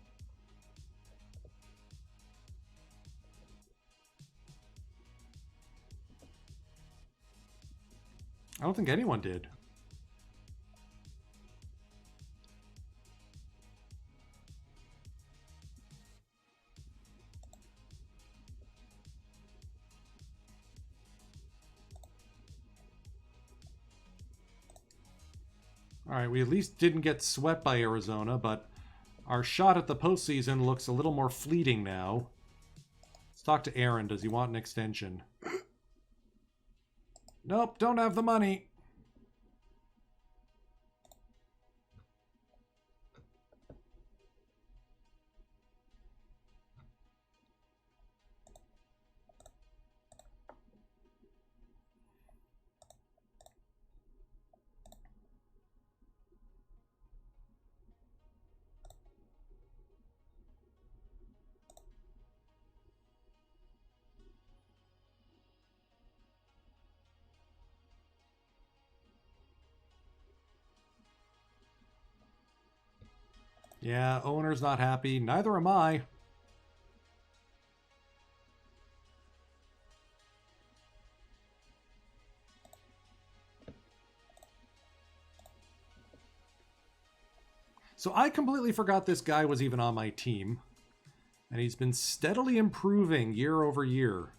I don't think anyone did. All right, we at least didn't get swept by Arizona, but our shot at the postseason looks a little more fleeting now. Let's talk to Aaron. Does he want an extension? Nope, don't have the money. Yeah, owner's not happy. Neither am I. So I completely forgot this guy was even on my team. And he's been steadily improving year over year.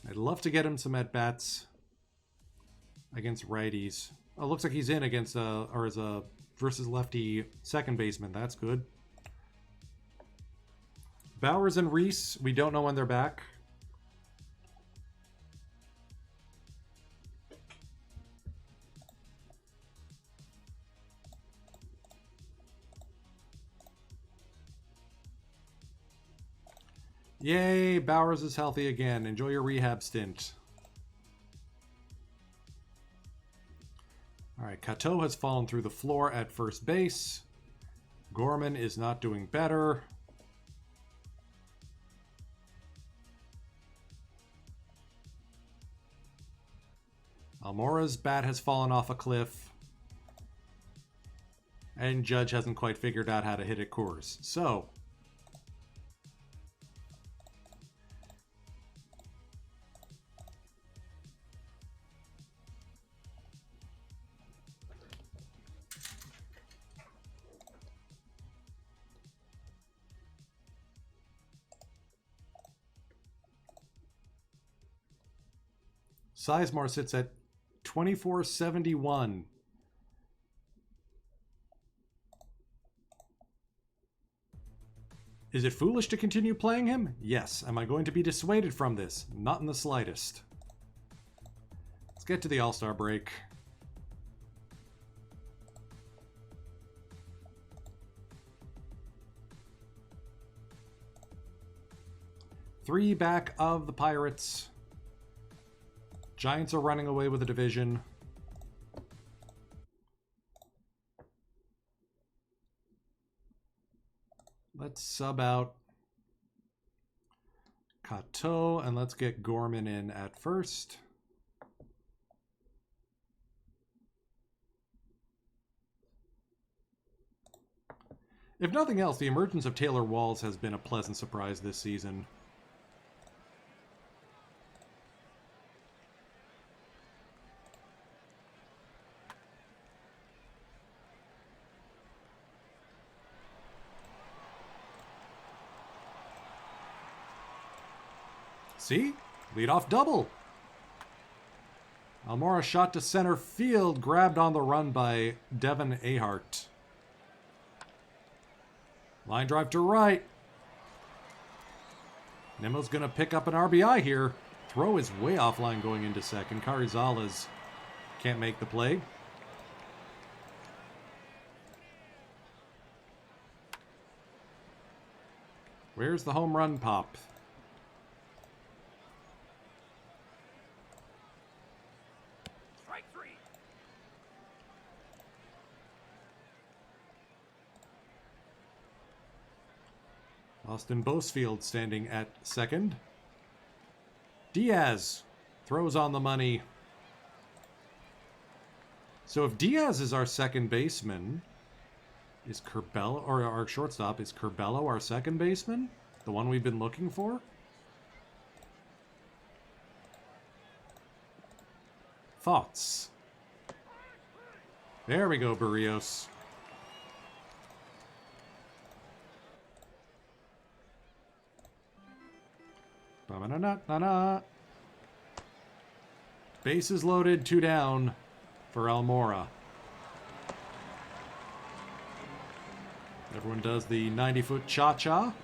I'd love to get him some at-bats against righties. Oh, looks like he's in against or as a versus lefty second baseman. That's good. Bowers and Reese, we don't know when they're back. Yay, Bowers is healthy again. Enjoy your rehab stint. All right, Cateau has fallen through the floor at first base. Gorman is not doing better. Almora's bat has fallen off a cliff. And Judge hasn't quite figured out how to hit at Coors. So, Sizemore sits at 2471. Is it foolish to continue playing him? Yes. Am I going to be dissuaded from this? Not in the slightest. Let's get to the All-Star break. Three back of the Pirates. Giants are running away with the division. Let's sub out Cateau and let's get Gorman in at first. If nothing else, the emergence of Taylor Walls has been a pleasant surprise this season. See? Leadoff double. Almora shot to center field, grabbed on the run by Devin Ahart. Line drive to right. Nemo's going to pick up an RBI here. Throw is way offline going into second. Carizales can't make the play. Where's the home run pop? Austin Bosefield standing at second. Diaz throws on the money. So if Diaz is our second baseman, is Curbelo, or our shortstop, is Curbelo our second baseman? The one we've been looking for? Thoughts? There we go, Barrios. Ba-ba-na-na-na-na. Bases loaded, 2 down for Almora. Everyone does the 90-foot cha-cha.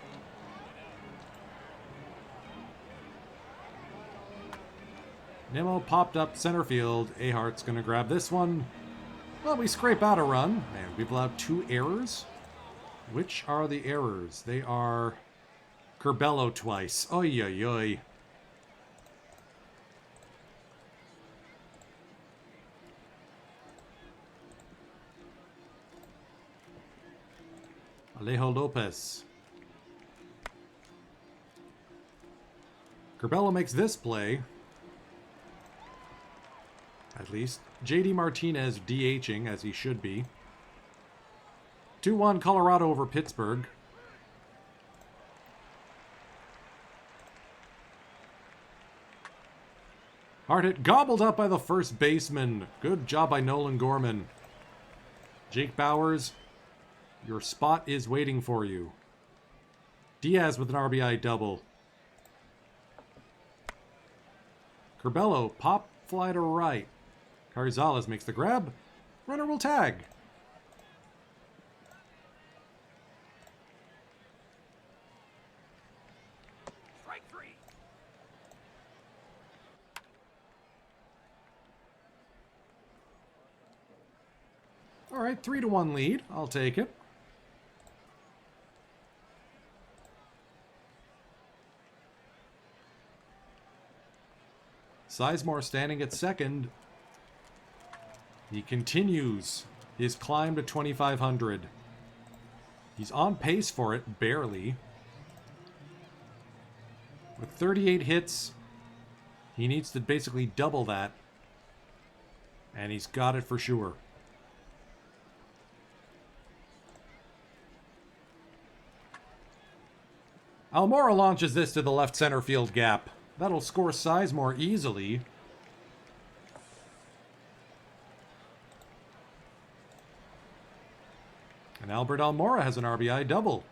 Nemo popped up center field. Ahart's going to grab this one. Well, we scrape out a run, and we've allowed 2 errors. Which are the errors? They are Curbelo twice. Oy, oy, oy. Alejo Lopez. Curbelo makes this play. At least. JD Martinez DHing, as he should be. 2-1 Colorado over Pittsburgh. Hard hit gobbled up by the first baseman. Good job by Nolan Gorman. Jake Bowers, your spot is waiting for you. Diaz with an RBI double. Curbelo, pop fly to right. Carizales makes the grab. Runner will tag. Strike three. All right, 3-1 lead. I'll take it. Sizemore standing at second. He continues his climb to 2,500. He's on pace for it, barely. With 38 hits, he needs to basically double that. And he's got it for sure. Almora launches this to the left center field gap. That'll score Sizemore easily. And Albert Almora has an RBI double.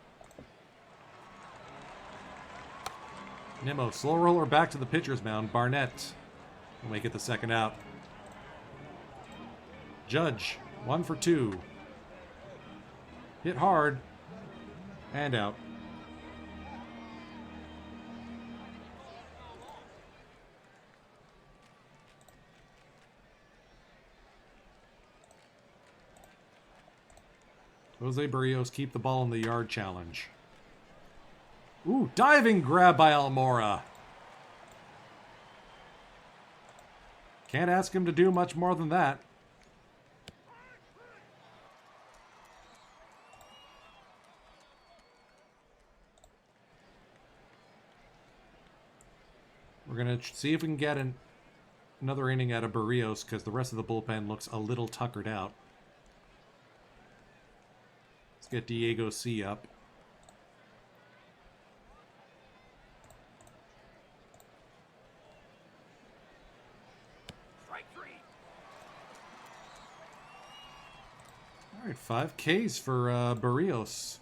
Nimmo, slow roller back to the pitcher's mound. Barnett will make it the second out. Judge, 1 for 2. Hit hard. And out. Jose Barrios keep the ball in the yard challenge. Ooh, diving grab by Almora. Can't ask him to do much more than that. We're going to see if we can get another inning out of Barrios because the rest of the bullpen looks a little tuckered out. Let's get Diego C up. Strike three. All right, 5 Ks for Barrios.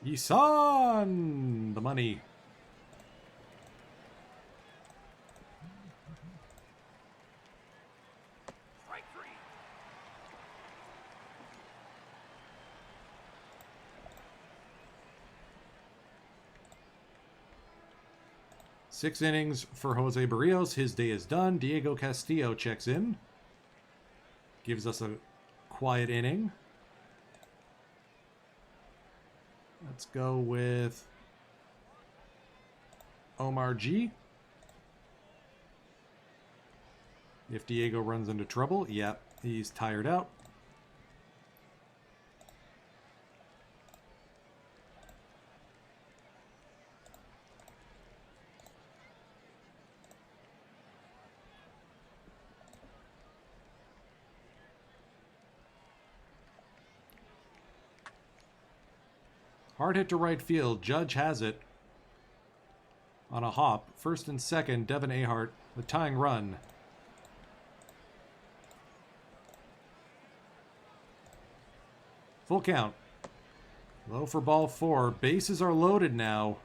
Isan! The money. Strike three. Six innings for Jose Barrios. His day is done. Diego Castillo checks in. Gives us a quiet inning. Let's go with Omar G. If Diego runs into trouble, yep, he's tired out. Hard hit to right field. Judge has it. On a hop. First and second, Devin Ahart, the tying run. Full count. Low for ball 4. Bases are loaded now.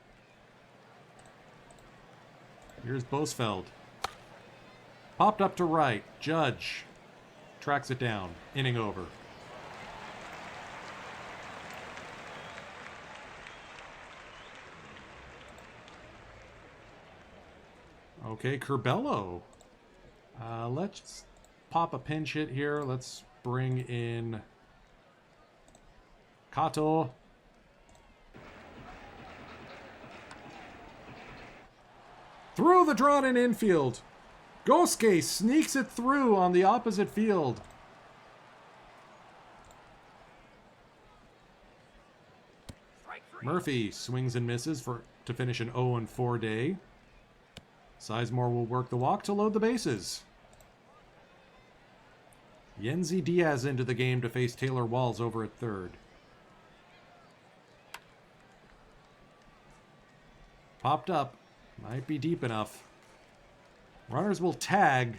Here's Bosfeld. Popped up to right. Judge tracks it down. Inning over. Okay, Curbelo. Let's pop a pinch hit here. Let's bring in Kato. Through the drawn-in infield. Gosuke sneaks it through on the opposite field. Strike three. Murphy swings and misses to finish an 0-4 day. Sizemore will work the walk to load the bases. Yenzi Diaz into the game to face Taylor Walls over at third. Popped up. Might be deep enough. Runners will tag,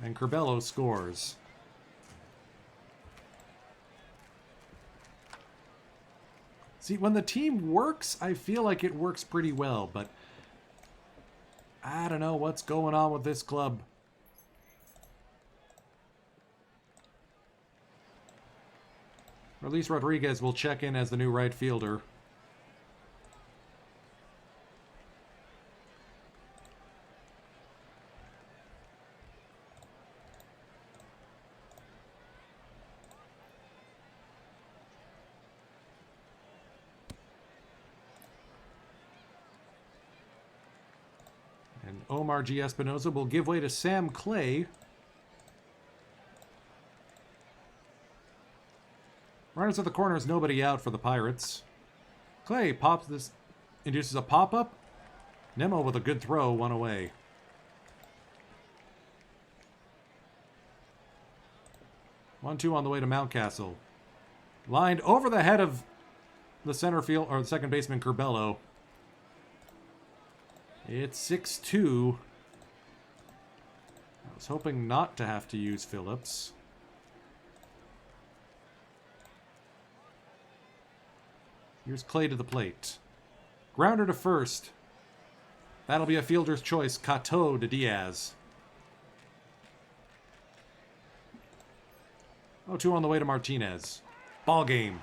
and Curbelo scores. See, when the team works, I feel like it works pretty well, but I don't know what's going on with this club. Or at least Rodriguez will check in as the new right fielder. And Omar G. Espinoza will give way to Sam Clay. Runners at the corners, nobody out for the Pirates. Clay pops this, induces a pop-up. Nemo with a good throw, one away. 1-2 on the way to Mountcastle. Lined over the head of the center field, or the second baseman, Curbelo. It's 6-2. I was hoping not to have to use Phillips. Here's Clay to the plate. Grounder to first. That'll be a fielder's choice. Cato to Diaz. 0-2 on the way to Martinez. Ball game.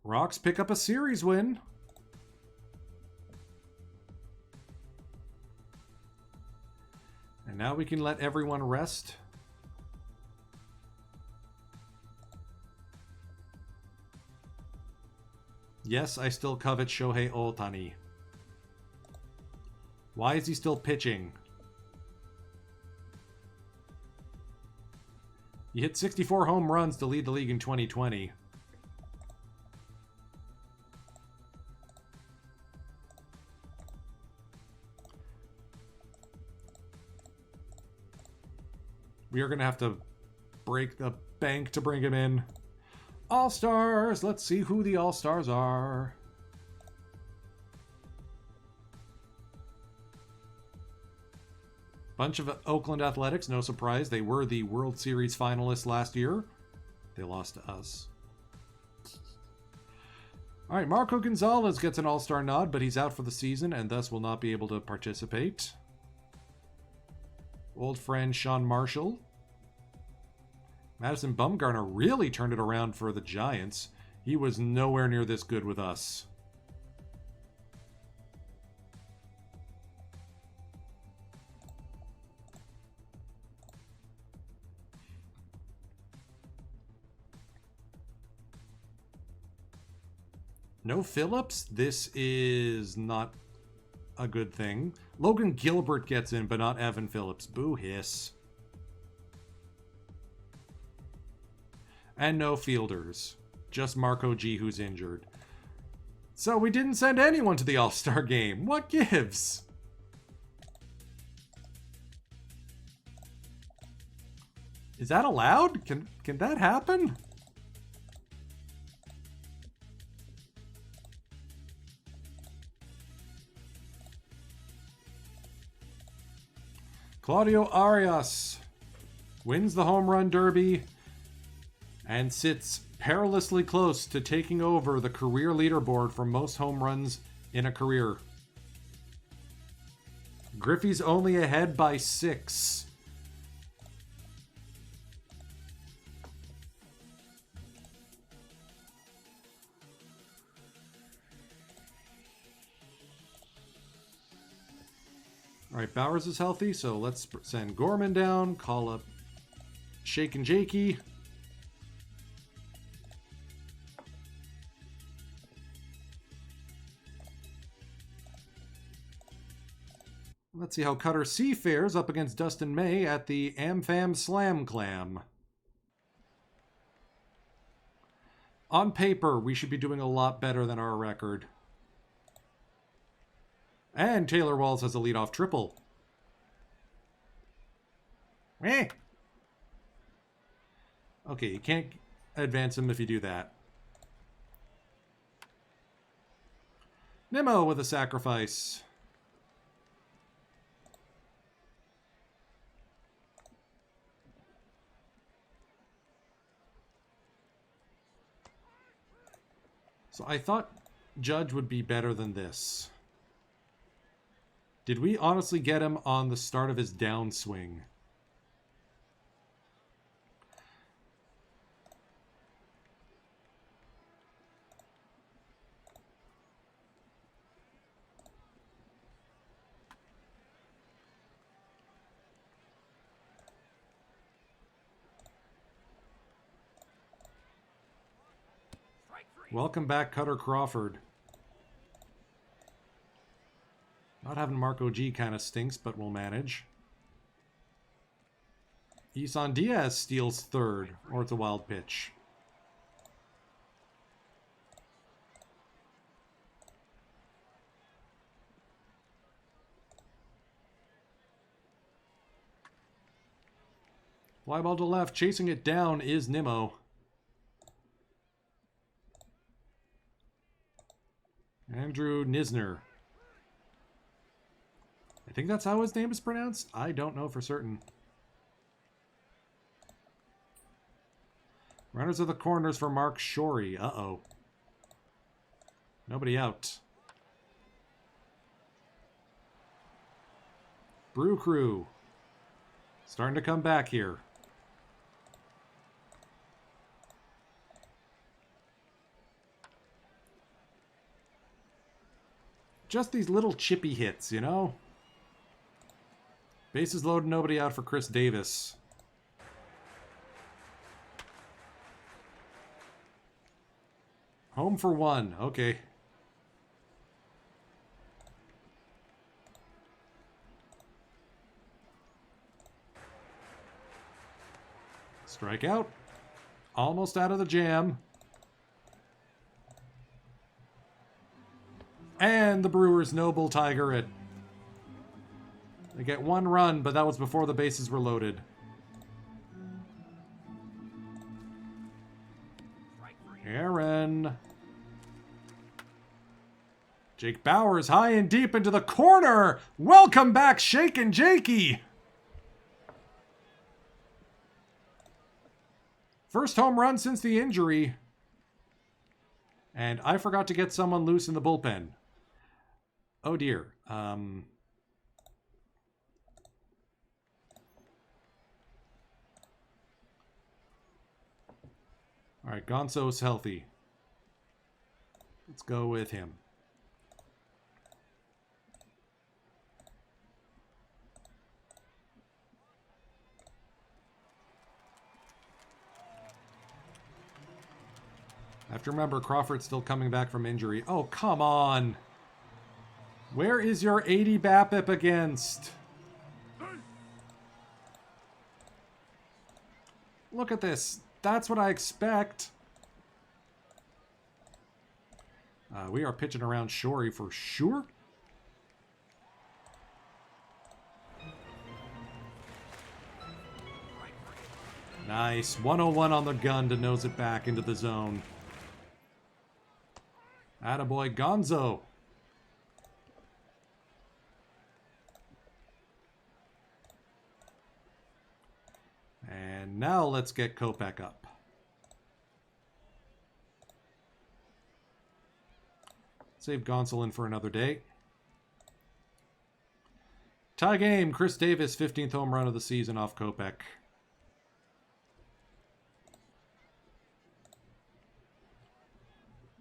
Rocks pick up a series win. And now we can let everyone rest. Yes, I still covet Shohei Ohtani. Why is he still pitching? He hit 64 home runs to lead the league in 2020. We are going to have to break the bank to bring him in. All-Stars! Let's see who the All-Stars are. Bunch of Oakland Athletics, no surprise. They were the World Series finalists last year. They lost to us. All right, Marco Gonzalez gets an All-Star nod, but he's out for the season and thus will not be able to participate. Old friend Sean Marshall. Madison Bumgarner really turned it around for the Giants. He was nowhere near this good with us. No Phillips? This is not a good thing. Logan Gilbert gets in, but not Evan Phillips. Boo hiss. And no fielders. Just Marco G, who's injured. So we didn't send anyone to the All-Star game. What gives? Is that allowed? Can that happen? Claudio Arias wins the home run derby and sits perilously close to taking over the career leaderboard for most home runs in a career. Griffey's only ahead by 6. All right, Bowers is healthy, so let's send Gorman down, call up Shake and Jakey. Let's see how Cutter C fares up against Dustin May at the AmFam Slam Clam. On paper, we should be doing a lot better than our record. And Taylor Walls has a leadoff triple. Eh. Okay, you can't advance him if you do that. Nemo with a sacrifice. So I thought Judge would be better than this. Did we honestly get him on the start of his downswing? Welcome back, Cutter Crawford. Not having Marco G kind of stinks, but we'll manage. Isan Diaz steals third, or it's a wild pitch. Fly ball to left, chasing it down is Nimmo. Andrew Nisner. I think that's how his name is pronounced. I don't know for certain. Runners at the corners for Mark Shorey. Uh-oh. Nobody out. Brew Crew. Starting to come back here. Just these little chippy hits, you know? Bases loaded, nobody out for Chris Davis. Home for one. Okay. Strikeout. Almost out of the jam. And the Brewers noble Tiger it. They get one run, but that was before the bases were loaded. Aaron. Jake Bauers high and deep into the corner. Welcome back, Shakin' Jakey. First home run since the injury. And I forgot to get someone loose in the bullpen. Oh dear. All right, Gonzo's healthy. Let's go with him. I have to remember Crawford's still coming back from injury. Oh, come on. Where is your 80 BABIP against? Look at this. That's what I expect. We are pitching around Shorey for sure. Nice. 101 on the gun to nose it back into the zone. Attaboy Gonzo. And now let's get Kopech up. Save Gonsolin for another day. Tie game. Chris Davis, 15th home run of the season off Kopech.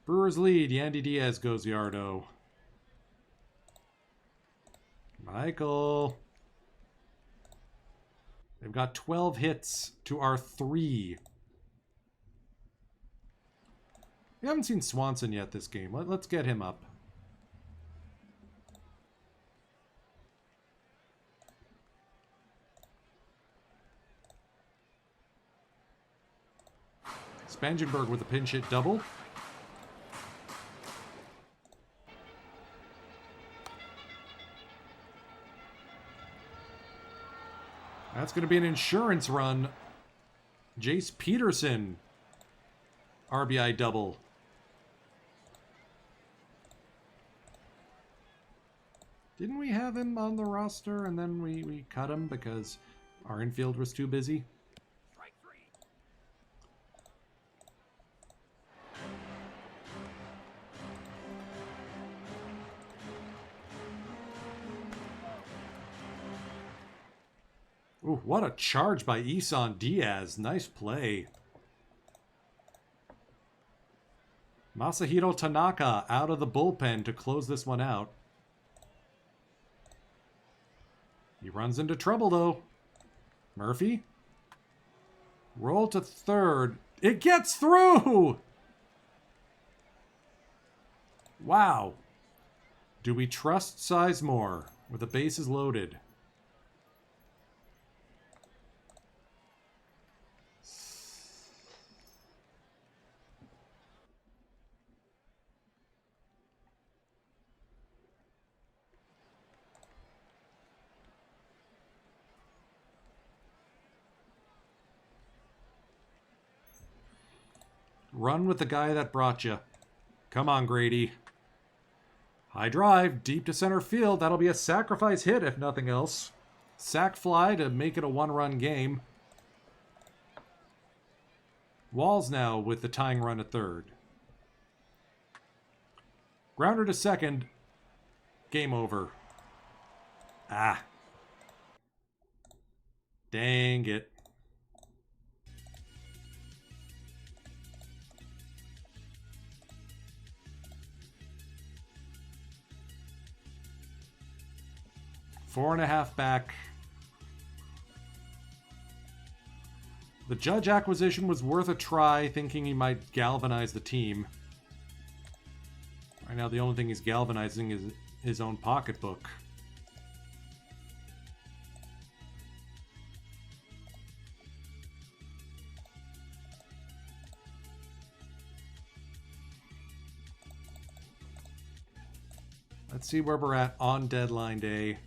Brewers lead. Yandy Diaz goes Yardo. Michael. They've got 12 hits to our 3. We haven't seen Swanson yet this game. Let's get him up. Spangenberg with a pinch hit double. That's going to be an insurance run. Jace Peterson. RBI double. Didn't we have him on the roster and then we cut him because our infield was too busy? Strike 3. Ooh, what a charge by Isan Diaz. Nice play. Masahiro Tanaka out of the bullpen to close this one out. He runs into trouble, though. Murphy. Roll to third. It gets through! Wow. Do we trust Sizemore with the bases loaded? Run with the guy that brought you. Come on, Grady. High drive, deep to center field. That'll be a sacrifice hit, if nothing else. Sack fly to make it a one-run game. Walls now with the tying run at third. Grounder to second. Game over. Ah. Dang it. Four and a half back. The Judge acquisition was worth a try, thinking he might galvanize the team. Right now, the only thing he's galvanizing is his own pocketbook. Let's see where we're at on deadline day.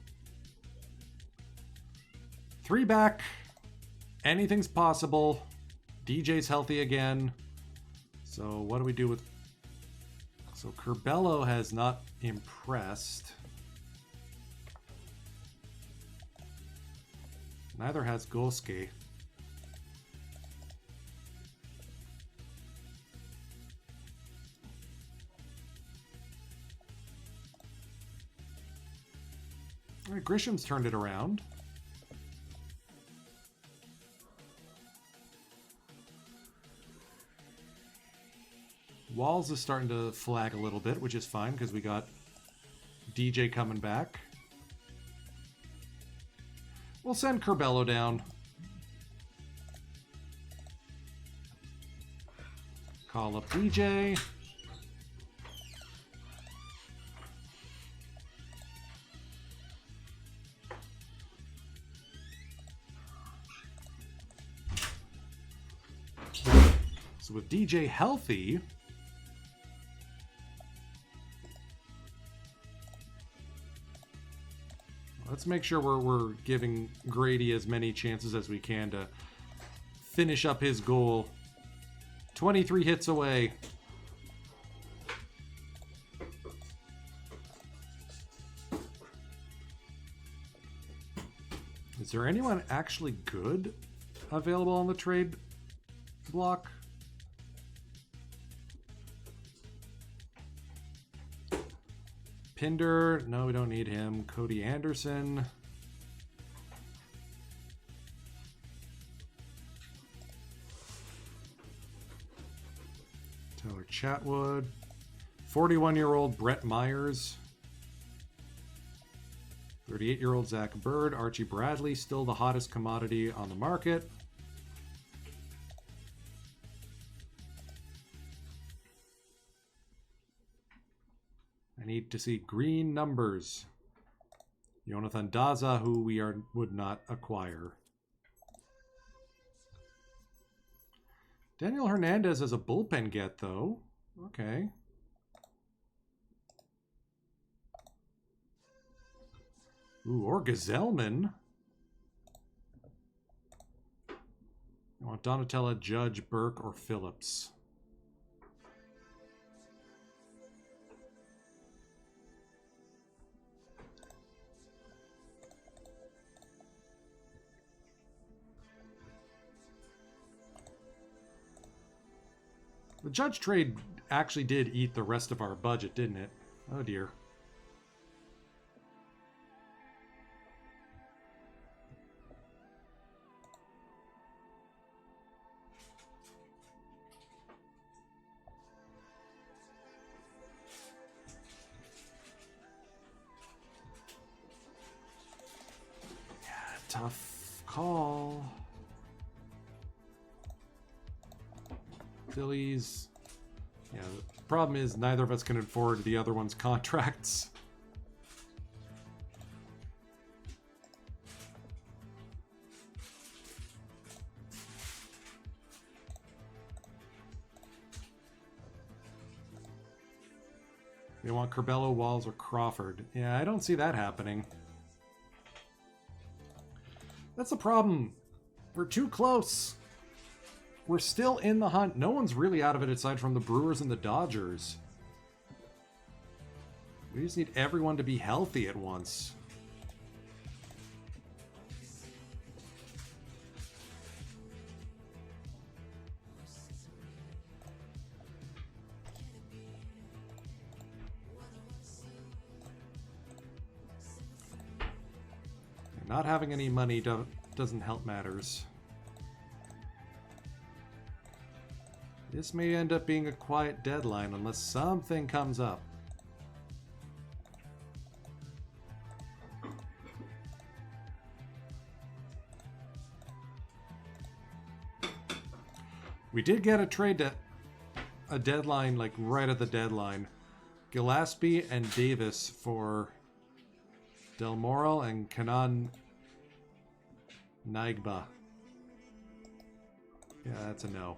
3 back. Anything's possible. DJ's healthy again. So what do we do with... So Curbelo has not impressed. Neither has Gosuke. All right, Grisham's turned it around. Walls is starting to flag a little bit, which is fine because we got DJ coming back. We'll send Curbelo down. Call up DJ. So with DJ healthy... Let's make sure we're giving Grady as many chances as we can to finish up his goal. 23 hits away. Is there anyone actually good available on the trade block? Pinder, no, we don't need him. Cody Anderson. Tyler Chatwood. 41-year-old Brett Myers. 38-year-old Zach Bird. Archie Bradley, still the hottest commodity on the market. I need to see green numbers. Jonathan Daza, who we would not acquire. Daniel Hernandez as a bullpen get, though. Okay. Ooh, or Gazelman. I want Donatella, Judge, Burke, or Phillips. The Judge trade actually did eat the rest of our budget, didn't it? Oh dear. Tough call. Phillies. Yeah, the problem is neither of us can afford the other one's contracts. They want Corbello, Walls, or Crawford. Yeah, I don't see that happening. That's the problem. We're too close. We're still in the hunt. No one's really out of it aside from the Brewers and the Dodgers. We just need everyone to be healthy at once. Not having any money doesn't help matters. This may end up being a quiet deadline unless something comes up. We did get a trade a deadline, like right at the deadline. Gillespie and Davis for Del Moro and Kanan Naigba. Yeah, that's a no.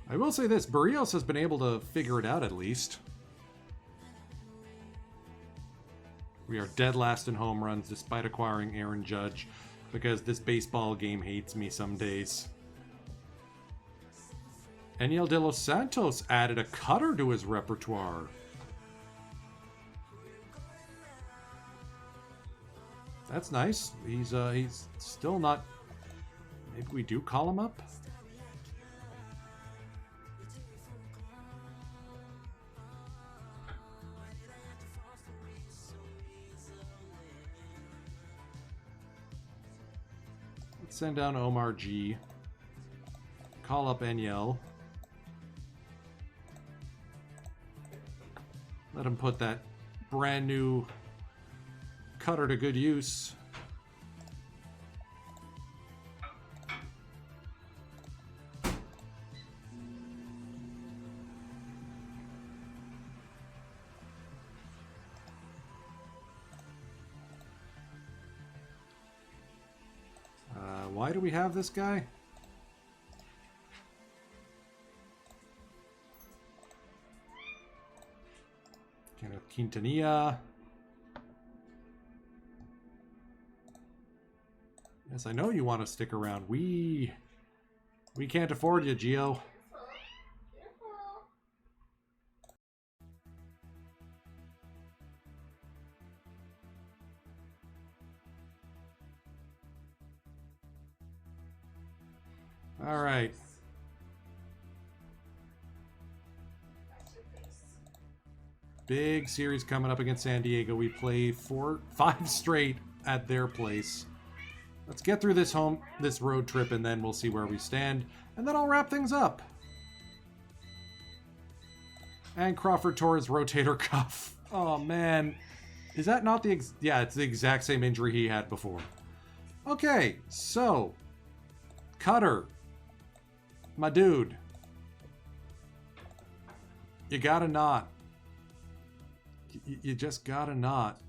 I will say this, Barrios has been able to figure it out at least. We are dead last in home runs despite acquiring Aaron Judge because this baseball game hates me some days. Eniel De Los Santos added a cutter to his repertoire. That's nice. He's still not... Maybe we do call him up? Let's send down Omar G. Call up Eniel. Let him put that brand new cutter to good use. Why do we have this guy? Quintanilla. Yes, I know you want to stick around. We can't afford you, Gio. All right. Big series coming up against San Diego. We play 5 straight at their place. Let's get through this road trip, and then we'll see where we stand. And then I'll wrap things up. And Crawford tore his rotator cuff. Oh, man. Is that not the... Yeah, it's the exact same injury he had before. Okay, so... Cutter. My dude. You gotta not. You just gotta not.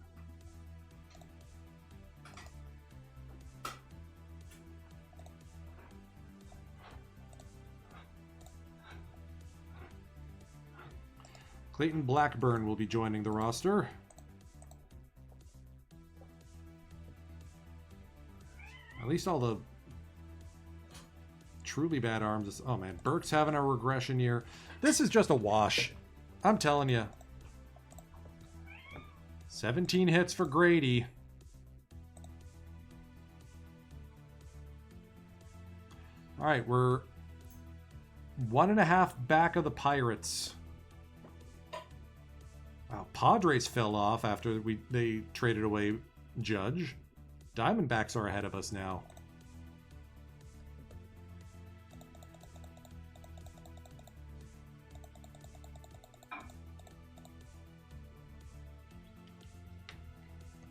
Clayton Blackburn will be joining the roster. At least all the truly bad arms. Oh man, Burke's having a regression year. This is just a wash. I'm telling you. 17 hits for Grady. All right, we're 1.5 back of the Pirates. Wow, Padres fell off after they traded away Judge. Diamondbacks are ahead of us now.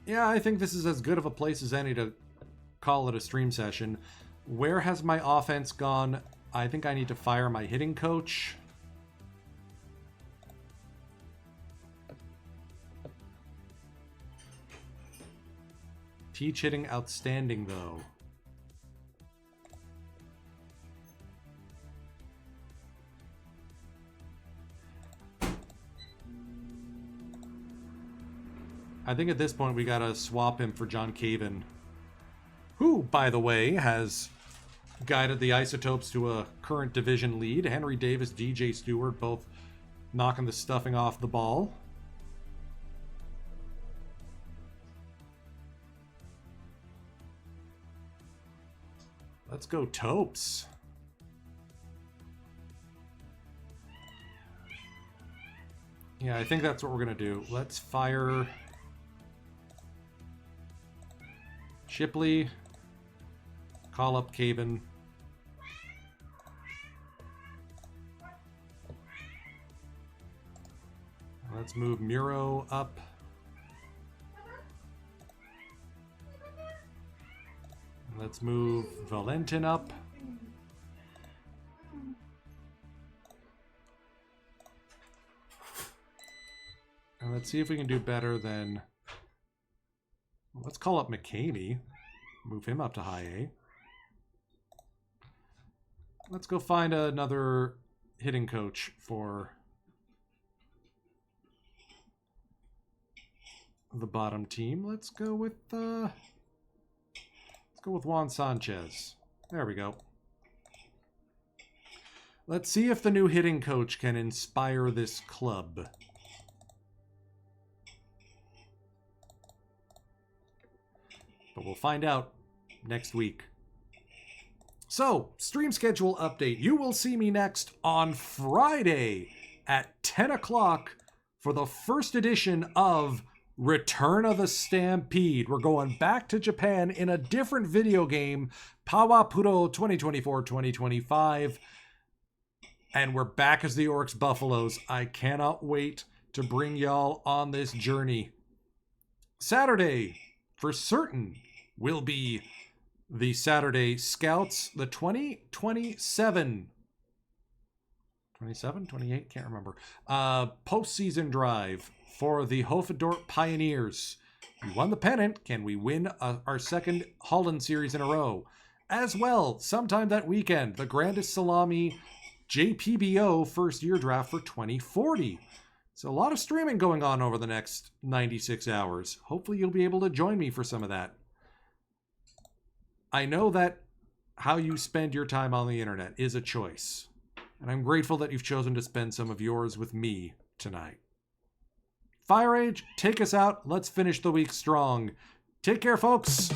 Yeah, I think this is as good of a place as any to call it a stream session. Where has my offense gone? I think I need to fire my hitting coach. Teach hitting outstanding, though. I think at this point we gotta swap him for John Caven, who, by the way, has guided the Isotopes to a current division lead. Henry Davis, DJ Stewart, both knocking the stuffing off the ball. Let's go Topes. Yeah, I think that's what we're gonna do. Let's fire Shipley, call up Caven. Let's move Muro up. Let's move Valentin up. And let's see if we can do better than... Let's call up McCamey. Move him up to high A. Let's go find another hitting coach for the bottom team. Let's go with Juan Sanchez. There we go. Let's see if the new hitting coach can inspire this club. But we'll find out next week. So, stream schedule update. You will see me next on Friday at 10 o'clock for the first edition of Return of the Stampede. We're going back to Japan in a different video game, Pawapuro 2024-2025. And we're back as the Oryx Buffaloes. I cannot wait to bring y'all on this journey. Saturday, for certain, will be the Saturday Scouts, the 2027, 27, 28, can't remember, postseason drive for the Hofendorp Pioneers. We won the pennant. Can we win our second Holland series in a row? As well, sometime that weekend, the Grandest Salami JPBO first year draft for 2040. So a lot of streaming going on over the next 96 hours. Hopefully you'll be able to join me for some of that. I know that how you spend your time on the internet is a choice. And I'm grateful that you've chosen to spend some of yours with me tonight. Firage, take us out. Let's finish the week strong. Take care, folks.